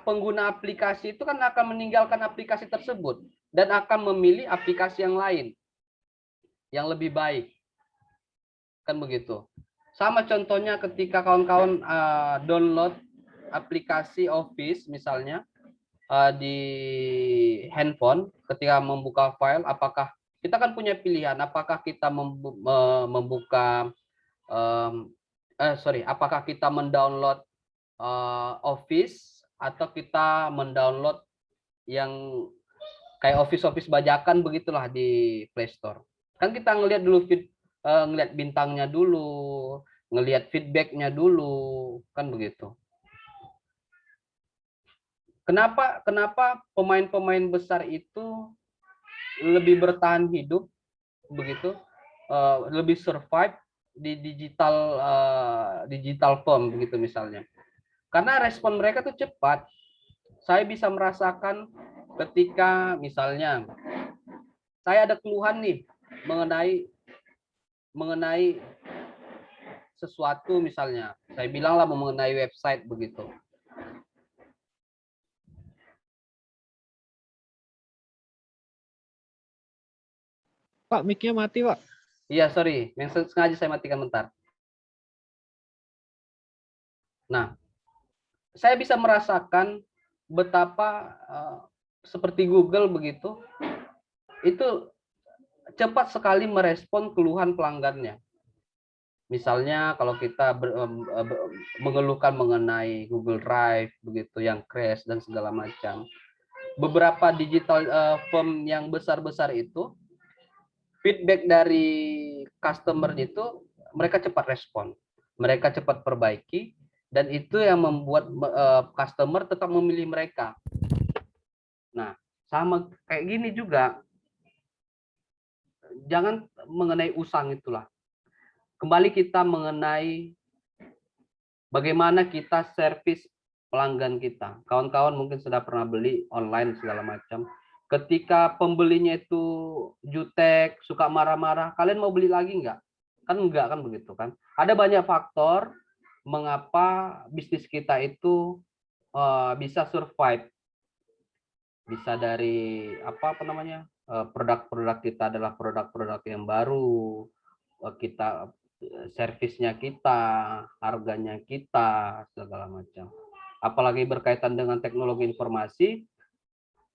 pengguna aplikasi itu kan akan meninggalkan aplikasi tersebut dan akan memilih aplikasi yang lain yang lebih baik. Kan begitu. Sama contohnya ketika kawan-kawan download aplikasi Office misalnya di handphone, ketika membuka file, apakah kita kan punya pilihan, apakah kita membuka apakah kita mendownload Office atau kita mendownload yang kayak Office bajakan begitulah di Play Store. Kan kita ngelihat dulu ngelihat bintangnya dulu, ngelihat feedbacknya dulu, kan begitu. Kenapa pemain-pemain besar itu lebih bertahan hidup begitu, lebih survive di digital form begitu misalnya? Karena respon mereka tuh cepat. Saya bisa merasakan ketika misalnya saya ada keluhan nih mengenai sesuatu misalnya, saya bilanglah mengenai website begitu. Pak, mic-nya mati, Pak. Iya, sorry. Yang sengaja saya matikan bentar. Nah, saya bisa merasakan betapa seperti Google begitu, itu cepat sekali merespon keluhan pelanggannya. Misalnya kalau kita mengeluhkan mengenai Google Drive begitu yang crash dan segala macam. Beberapa digital firm yang besar-besar itu feedback dari customer itu mereka cepat respon, mereka cepat perbaiki, dan itu yang membuat customer tetap memilih mereka. Nah, sama kayak gini juga, jangan mengenai usang itulah. Kembali kita mengenai bagaimana kita servis pelanggan kita. Kawan-kawan mungkin sudah pernah beli online segala macam. Ketika pembelinya itu jutek, suka marah-marah, kalian mau beli lagi nggak? Kan enggak, kan begitu kan. Ada banyak faktor mengapa bisnis kita itu bisa survive. Bisa dari produk-produk kita adalah produk-produk yang baru, kita servisnya kita, harganya kita, segala macam. Apalagi berkaitan dengan teknologi informasi,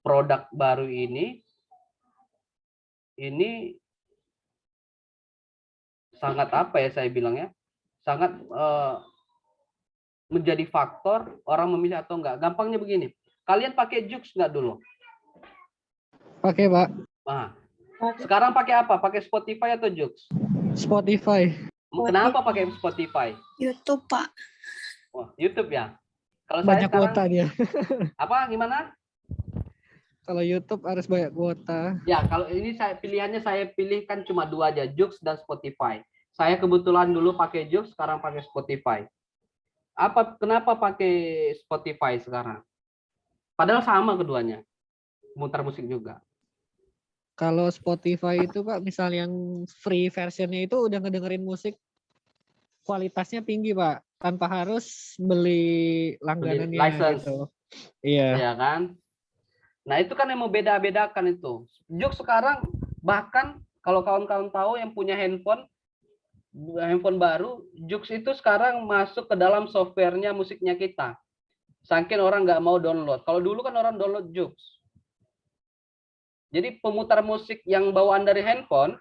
produk baru ini sangat saya bilangnya, sangat menjadi faktor orang memilih atau enggak. Gampangnya begini, kalian pakai Joox nggak dulu? Pakai, Pak. Nah, sekarang pakai apa? Pakai Spotify atau Joox? Spotify. Kenapa pakai Spotify? YouTube, Pak. Wah, YouTube ya. Kalau saya Banyak sekarang kuota dia. apa gimana? Kalau YouTube harus banyak kuota. Ya, kalau ini pilihannya saya pilihkan cuma 2 aja, Joox dan Spotify. Saya kebetulan dulu pakai Joox, sekarang pakai Spotify. Kenapa pakai Spotify sekarang? Padahal sama keduanya, mutar musik juga. Kalau Spotify itu, Pak, misal yang free versionnya itu udah ngedengerin musik kualitasnya tinggi, Pak, tanpa harus beli langganannya license. gitu. Iya. Ya kan? Nah, itu kan yang membeda-bedakan itu. Joox sekarang bahkan kalau kawan-kawan tahu yang punya handphone baru, Joox itu sekarang masuk ke dalam softwarenya musiknya kita. Saking orang nggak mau download. Kalau dulu kan orang download Joox. Jadi pemutar musik yang bawaan dari handphone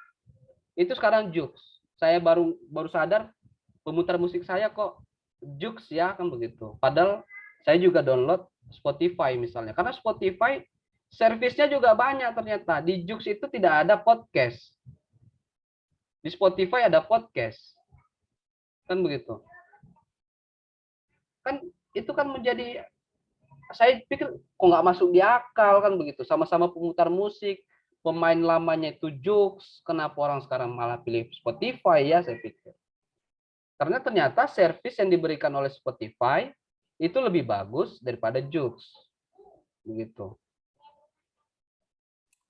itu sekarang Joox. Saya baru sadar pemutar musik saya kok Joox ya, kan begitu. Padahal saya juga download Spotify misalnya. Karena Spotify servisnya juga banyak ternyata. Di Joox itu tidak ada podcast. Di Spotify ada podcast. Kan begitu. Kan itu kan menjadi, saya pikir kok nggak masuk di akal kan begitu. Sama-sama pemutar musik, pemain lamanya itu Joox, kenapa orang sekarang malah pilih Spotify ya, saya pikir. Karena ternyata servis yang diberikan oleh Spotify itu lebih bagus daripada Joox. Begitu.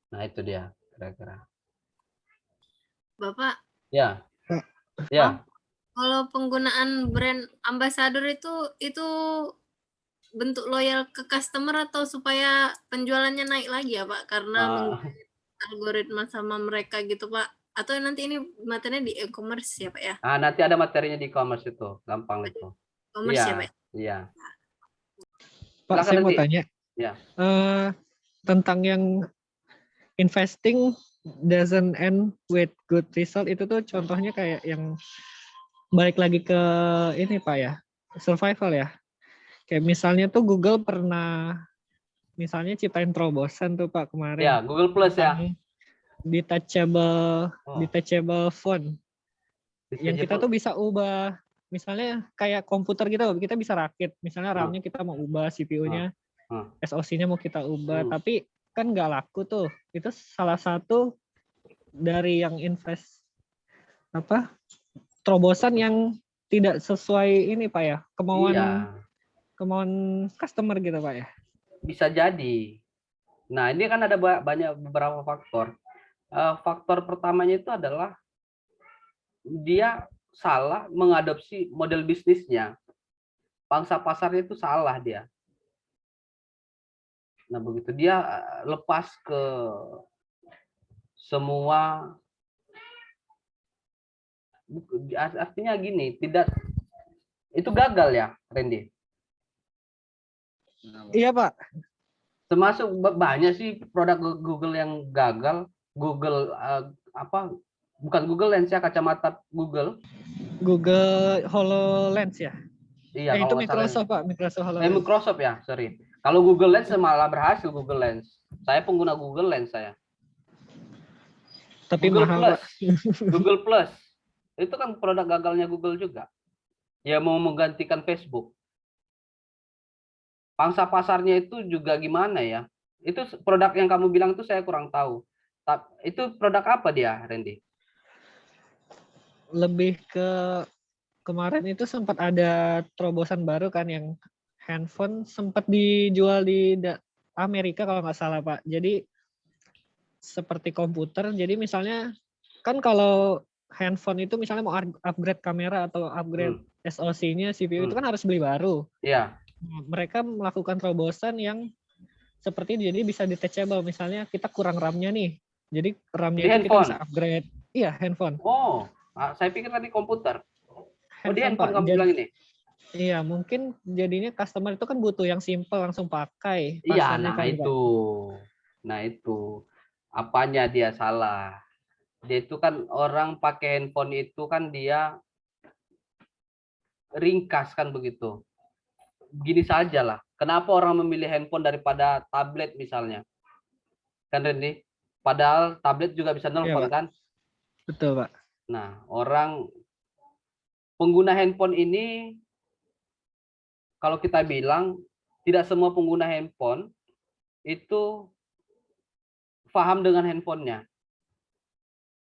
Nah, itu dia kira-kira. Bapak, Ya. Ya. Kalau penggunaan brand ambassador itu bentuk loyal ke customer atau supaya penjualannya naik lagi ya Pak? Karena algoritma sama mereka gitu Pak. Atau nanti ini materinya di e-commerce ya Pak ya? Nanti ada materinya di e-commerce itu, gampang itu. E-commerce ya Pak? Iya. Pak, Silakan saya mau nanti. tanya Ya. tentang yang investing doesn't end with good result, itu tuh contohnya kayak yang balik lagi ke ini Pak ya, survival ya. Kayak misalnya tuh Google pernah misalnya ciptain terobosan tuh Pak kemarin. Ya, Google Plus ya. Detachable phone. Yang kita tuh bisa ubah, misalnya kayak komputer gitu, kita bisa rakit. Misalnya RAM-nya kita mau ubah, CPU-nya, SoC-nya mau kita ubah, tapi kan nggak laku tuh. Itu salah satu dari yang terobosan yang tidak sesuai ini Pak ya, kemauan customer gitu Pak ya. Bisa jadi. Nah, ini kan ada beberapa faktor. Faktor pertamanya itu adalah dia salah mengadopsi model bisnisnya. Pangsa pasarnya itu salah dia. Nah, begitu dia lepas ke semua, artinya gini, itu gagal ya, Randy? Iya Pak. Termasuk banyak sih produk Google yang gagal. Google bukan Google Lens ya, kacamata Google HoloLens ya. Iya, itu Microsoft Pak, Microsoft HoloLens. Microsoft ya, sorry. Kalau Google Lens malah berhasil Google Lens. Saya pengguna Google Lens saya. Tapi Google mahal Plus. Pak. Google Plus. Itu kan produk gagalnya Google juga. Ya mau menggantikan Facebook. Pangsa pasarnya itu juga gimana ya? Itu produk yang kamu bilang itu saya kurang tahu. Itu produk apa dia, Randy? Lebih ke kemarin itu sempat ada terobosan baru kan, yang handphone sempat dijual di Amerika kalau nggak salah Pak. Jadi seperti komputer. Jadi misalnya kan kalau handphone itu misalnya mau upgrade kamera atau upgrade SoC-nya, CPU itu kan harus beli baru. Iya. Mereka melakukan terobosan yang seperti jadi bisa detachable. Misalnya kita kurang RAM-nya nih. Jadi RAM-nya itu kita bisa upgrade. Iya, handphone. Oh, saya pikir tadi komputer. Di handphone kamu bilang ini? Iya, mungkin jadinya customer itu kan butuh yang simple langsung pakai. Iya, nah itu. Apanya dia salah? Dia itu kan orang pakai handphone itu kan dia ringkas kan begitu. Gini saja lah. Kenapa orang memilih handphone daripada tablet misalnya? Kan Randy? Padahal tablet juga bisa nelpon kan? Betul Pak. Nah, orang pengguna handphone ini, kalau kita bilang tidak semua pengguna handphone itu paham dengan handphonenya.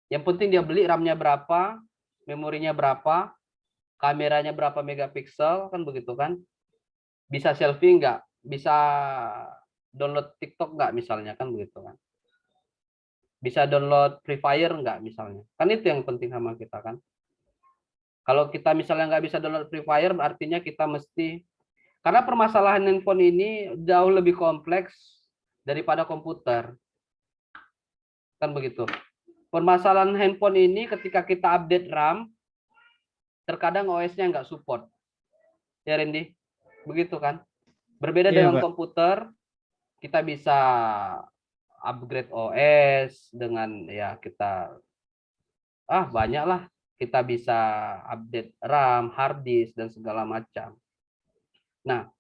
Yang penting dia beli RAM-nya berapa, memorinya berapa, kameranya berapa megapiksel, kan begitu kan? Bisa selfie nggak? Bisa download TikTok nggak misalnya, kan begitu kan? Bisa download Free Fire nggak misalnya? Kan itu yang penting sama kita kan? Kalau kita misalnya nggak bisa download Free Fire, artinya kita mesti, karena permasalahan handphone ini jauh lebih kompleks daripada komputer. Kan begitu. Permasalahan handphone ini ketika kita update RAM, terkadang OS-nya nggak support. Ya Randy? Begitu kan? Berbeda dengan komputer, kita bisa upgrade OS dengan ya kita, banyak lah. Kita bisa update RAM, hard disk, dan segala macam. Nah,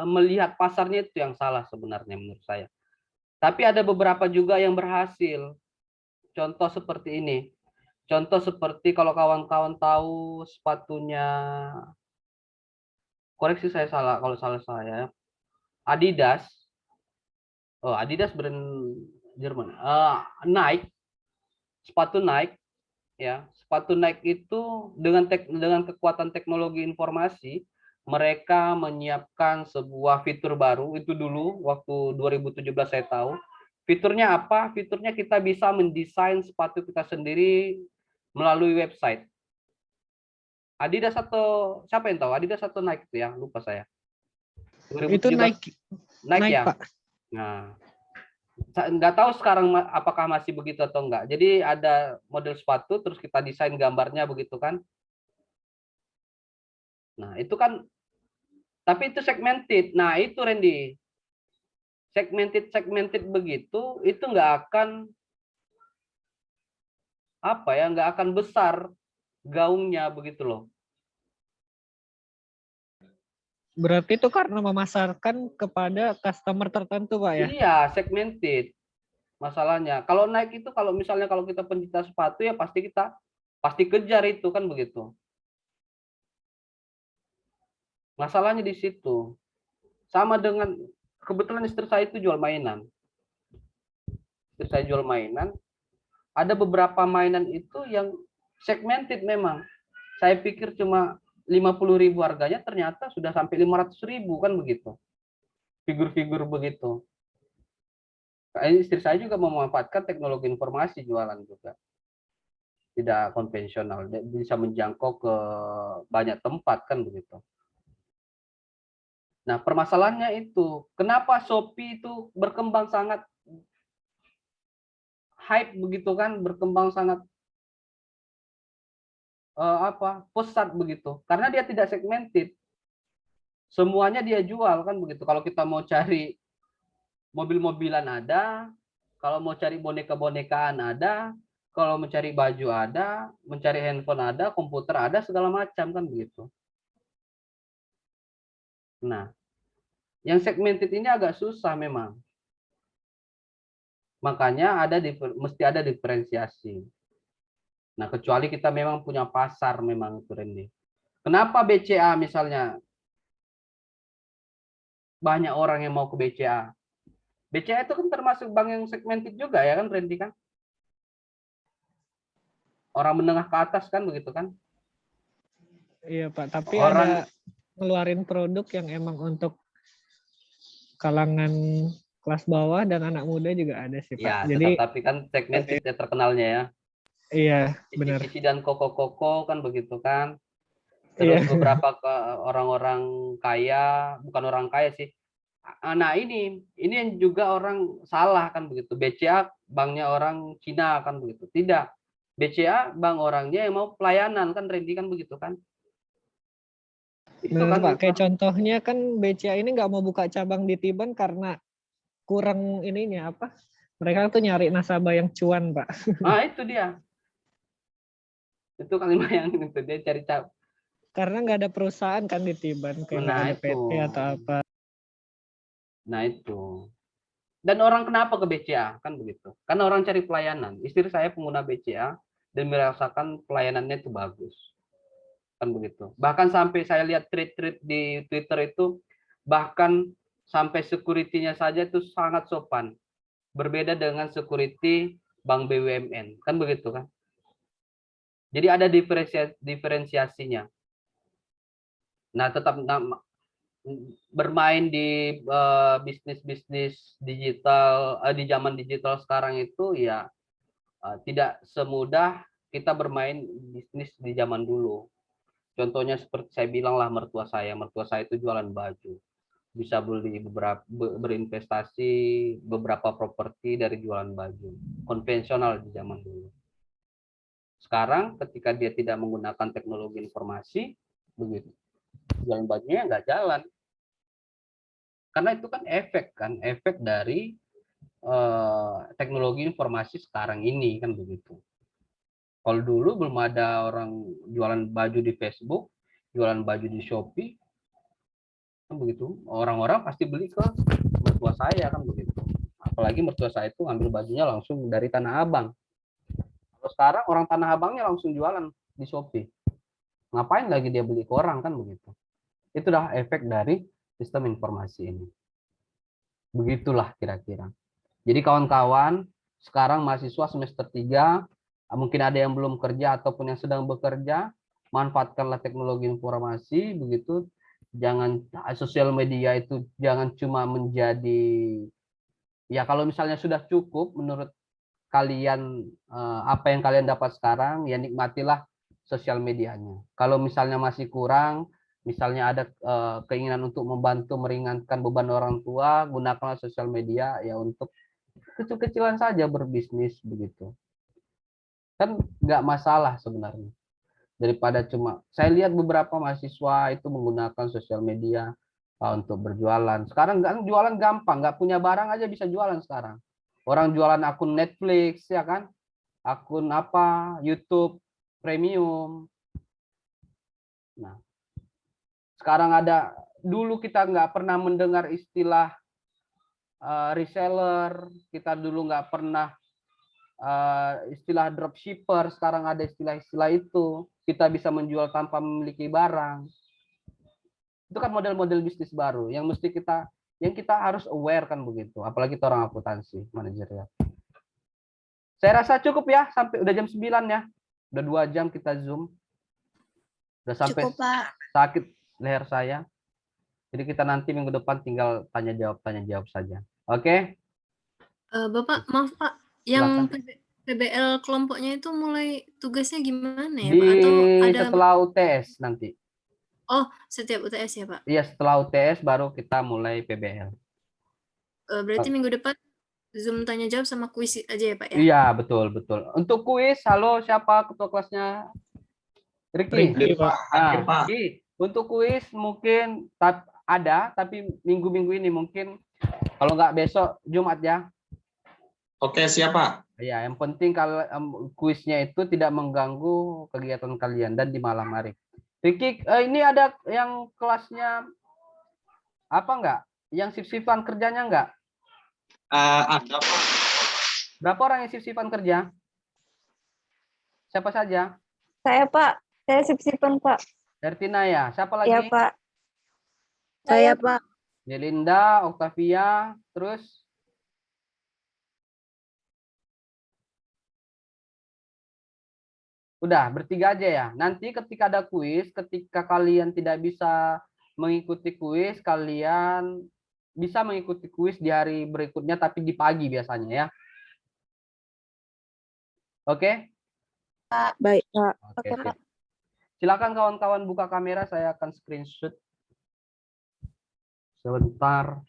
melihat pasarnya itu yang salah sebenarnya menurut saya. Tapi ada beberapa juga yang berhasil. Contoh seperti ini. Contoh seperti kalau kawan-kawan tahu sepatunya, koreksi saya salah kalau salah saya, Adidas. Oh, Adidas brand Jerman. Nike, sepatu Nike, ya. Sepatu Nike itu dengan kekuatan teknologi informasi, mereka menyiapkan sebuah fitur baru. Itu dulu waktu 2017 saya tahu. Fiturnya apa? Fiturnya kita bisa mendesain sepatu kita sendiri melalui website. Adidas atau siapa yang tahu? Adidas atau Nike itu ya? Lupa saya. 2017. Itu Nike naik ya. Pak. Nah, nggak tahu sekarang apakah masih begitu atau enggak. Jadi ada model sepatu terus kita desain gambarnya begitu kan. Nah, itu kan tapi itu segmented. Nah, itu Randy. Segmented begitu itu nggak akan apa ya, nggak akan besar gaungnya begitu loh. Berarti itu karena memasarkan kepada customer tertentu, Pak ya? Iya, segmented masalahnya. Kalau naik itu kalau misalnya kalau kita pencinta sepatu ya pasti kejar itu kan begitu. Masalahnya di situ. Sama dengan kebetulan istri saya itu jual mainan. Istri saya jual mainan. Ada beberapa mainan itu yang segmented memang. Saya pikir cuma 50.000 harganya, ternyata sudah sampai 500.000 kan begitu. Figur-figur begitu. Istri saya juga memanfaatkan teknologi informasi jualan juga. Tidak konvensional, bisa menjangkau ke banyak tempat kan begitu. Nah, permasalahannya itu, kenapa Shopee itu berkembang sangat hype begitu kan, berkembang sangat pesat begitu, karena dia tidak segmented, semuanya dia jual kan begitu. Kalau kita mau cari mobil-mobilan ada, kalau mau cari boneka-bonekaan ada, kalau mencari baju ada, mencari handphone ada, komputer ada, segala macam kan begitu. Nah, yang segmented ini agak susah memang, makanya mesti ada diferensiasi. Nah, kecuali kita memang punya pasar memang itu Randy. Kenapa BCA misalnya banyak orang yang mau ke BCA? BCA itu kan termasuk bank yang segmented juga ya kan Randy kan? Orang menengah ke atas kan begitu kan? Iya Pak, tapi Orang ada ngeluarin produk yang emang untuk kalangan kelas bawah dan anak muda juga ada sih Pak. ya, Jadi tapi kan segmented ya terkenalnya ya. iya benar. Cici dan koko-koko kan begitu kan? Iya. Terus beberapa ke orang-orang kaya, bukan orang kaya sih. Nah, ini yang juga orang salah kan begitu. BCA banknya orang Cina kan begitu. Tidak. BCA bank orangnya yang mau pelayanan kan Randy kan begitu kan? Itu Benar kan Pak, kayak contohnya kan BCA ini nggak mau buka cabang di Tiban karena kurang ininya apa? Mereka tuh nyari nasabah yang cuan Pak. nah itu dia. Itu kan bayangin itu dia cari Karena nggak ada perusahaan kan di Tiban, kayak nggak nah ada itu. PT atau apa. Nah itu. Dan orang kenapa ke BCA kan begitu? Karena orang cari pelayanan. Istri saya pengguna BCA dan merasakan pelayanannya itu bagus. Kan begitu. Bahkan sampai saya lihat tweet-tweet di Twitter itu, bahkan sampai security-nya saja itu sangat sopan. Berbeda dengan security bank BUMN. Kan begitu kan? Jadi ada diferensiasinya. Nah, tetap bermain di bisnis-bisnis digital, di zaman digital sekarang itu ya tidak semudah kita bermain bisnis di zaman dulu. Contohnya seperti saya bilang lah, mertua saya itu jualan baju, bisa beli berinvestasi beberapa properti dari jualan baju, konvensional di zaman dulu. Sekarang ketika dia tidak menggunakan teknologi informasi, begitu jualan bajunya nggak jalan, karena itu kan efek dari teknologi informasi sekarang ini kan begitu. Kalau dulu belum ada orang jualan baju di Facebook, jualan baju di Shopee, kan begitu. Orang-orang pasti beli ke mertua saya kan begitu. Apalagi mertua saya itu ngambil bajunya langsung dari Tanah Abang. Kalau sekarang orang Tanah Abangnya langsung jualan di Shopee. Ngapain lagi dia beli ke orang kan begitu. Itu dah efek dari sistem informasi ini. Begitulah kira-kira. Jadi kawan-kawan, sekarang mahasiswa semester 3, mungkin ada yang belum kerja ataupun yang sedang bekerja, manfaatkanlah teknologi informasi begitu. Jangan sosial media itu jangan cuma menjadi ya kalau misalnya sudah cukup menurut kalian apa yang kalian dapat sekarang, ya nikmatilah sosial medianya. Kalau misalnya masih kurang, misalnya ada keinginan untuk membantu meringankan beban orang tua, gunakanlah sosial media ya untuk kecil-kecilan saja berbisnis begitu. Kan nggak masalah sebenarnya. Daripada cuma, saya lihat beberapa mahasiswa itu menggunakan sosial media untuk berjualan. Sekarang nggak jualan gampang, nggak punya barang aja bisa jualan sekarang. Orang jualan akun Netflix ya kan, akun apa, YouTube Premium. Nah, sekarang ada, dulu kita nggak pernah mendengar istilah reseller, kita dulu nggak pernah istilah dropshipper, sekarang ada istilah-istilah itu. Kita bisa menjual tanpa memiliki barang. Itu kan model-model bisnis baru yang mesti kita harus aware kan begitu. Apalagi kita orang akuntansi, manajerial. Saya rasa cukup ya, sampai udah jam 9 ya. Udah 2 jam kita Zoom. Udah sampai Cukup, Pak. sakit leher saya. Jadi kita nanti minggu depan tinggal tanya jawab saja. Oke? Bapak, maaf Pak, yang Silakan. PBL kelompoknya itu mulai tugasnya gimana ya Di Pak? Atau ada setelah UTS nanti. setiap UTS ya Pak? Iya, setelah UTS baru kita mulai PBL. Berarti minggu depan Zoom tanya jawab sama kuis aja ya Pak ya? Iya, betul. Untuk kuis, halo siapa ketua kelasnya? Ricky. Ricky, Pak. Nah, Ricky, untuk kuis mungkin ada, tapi minggu-minggu ini mungkin kalau nggak besok Jumat ya. Oke, siap Pak. Ya, yang penting kalau kuisnya itu tidak mengganggu kegiatan kalian dan di malam hari. Ricky, ini ada yang kelasnya apa enggak? Yang shift-shiftan kerjanya enggak? Ada Pak. Berapa orang yang shift-shiftan kerja? Siapa saja? Saya Pak, saya sip-sipan Pak. Ertina ya. Siapa lagi? Iya Pak. Saya Pak. Delinda, Octavia, terus udah bertiga aja ya. Nanti ketika ada kuis, ketika kalian tidak bisa mengikuti kuis, kalian bisa mengikuti kuis di hari berikutnya, tapi di pagi biasanya ya. Oke? Baik Pak. Oke, sip. Silakan kawan-kawan buka kamera, saya akan screenshot. Sebentar.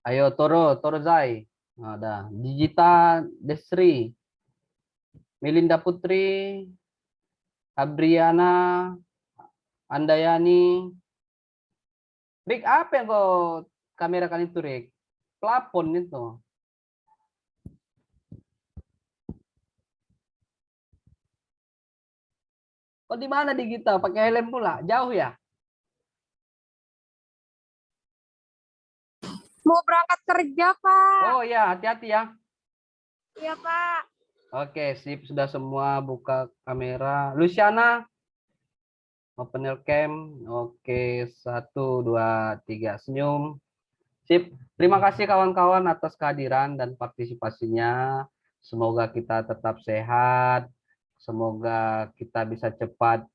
Ayo Toro Zai. Ada Digita Desri, Melinda Putri, Abriana, Andayani. Rick, apa yang kau kamera kali itu, Rick? Plafon itu. Kok di mana Digita? Pakai helm pula? Jauh ya? Mau berangkat kerja Pak. Oh ya, hati-hati ya. Iya Pak. Oke, sip. Sudah semua buka kamera. Luciana, open your cam. Oke, 1, 2, 3. Senyum. Sip. Terima kasih kawan-kawan atas kehadiran dan partisipasinya. Semoga kita tetap sehat. Semoga kita bisa cepat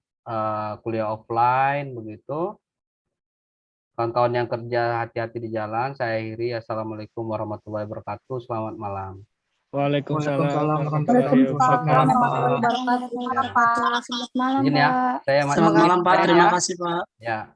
kuliah offline begitu. Kawan-kawan yang kerja hati-hati di jalan. Saya akhiri. Assalamualaikum warahmatullahi wabarakatuh. Selamat malam. Waalaikumsalam Waalaikumsalam warahmatullahi wabarakatuh. Selamat malam, Izin ya, Pak. saya Selamat malam Pak, terima kasih Pak. Ya.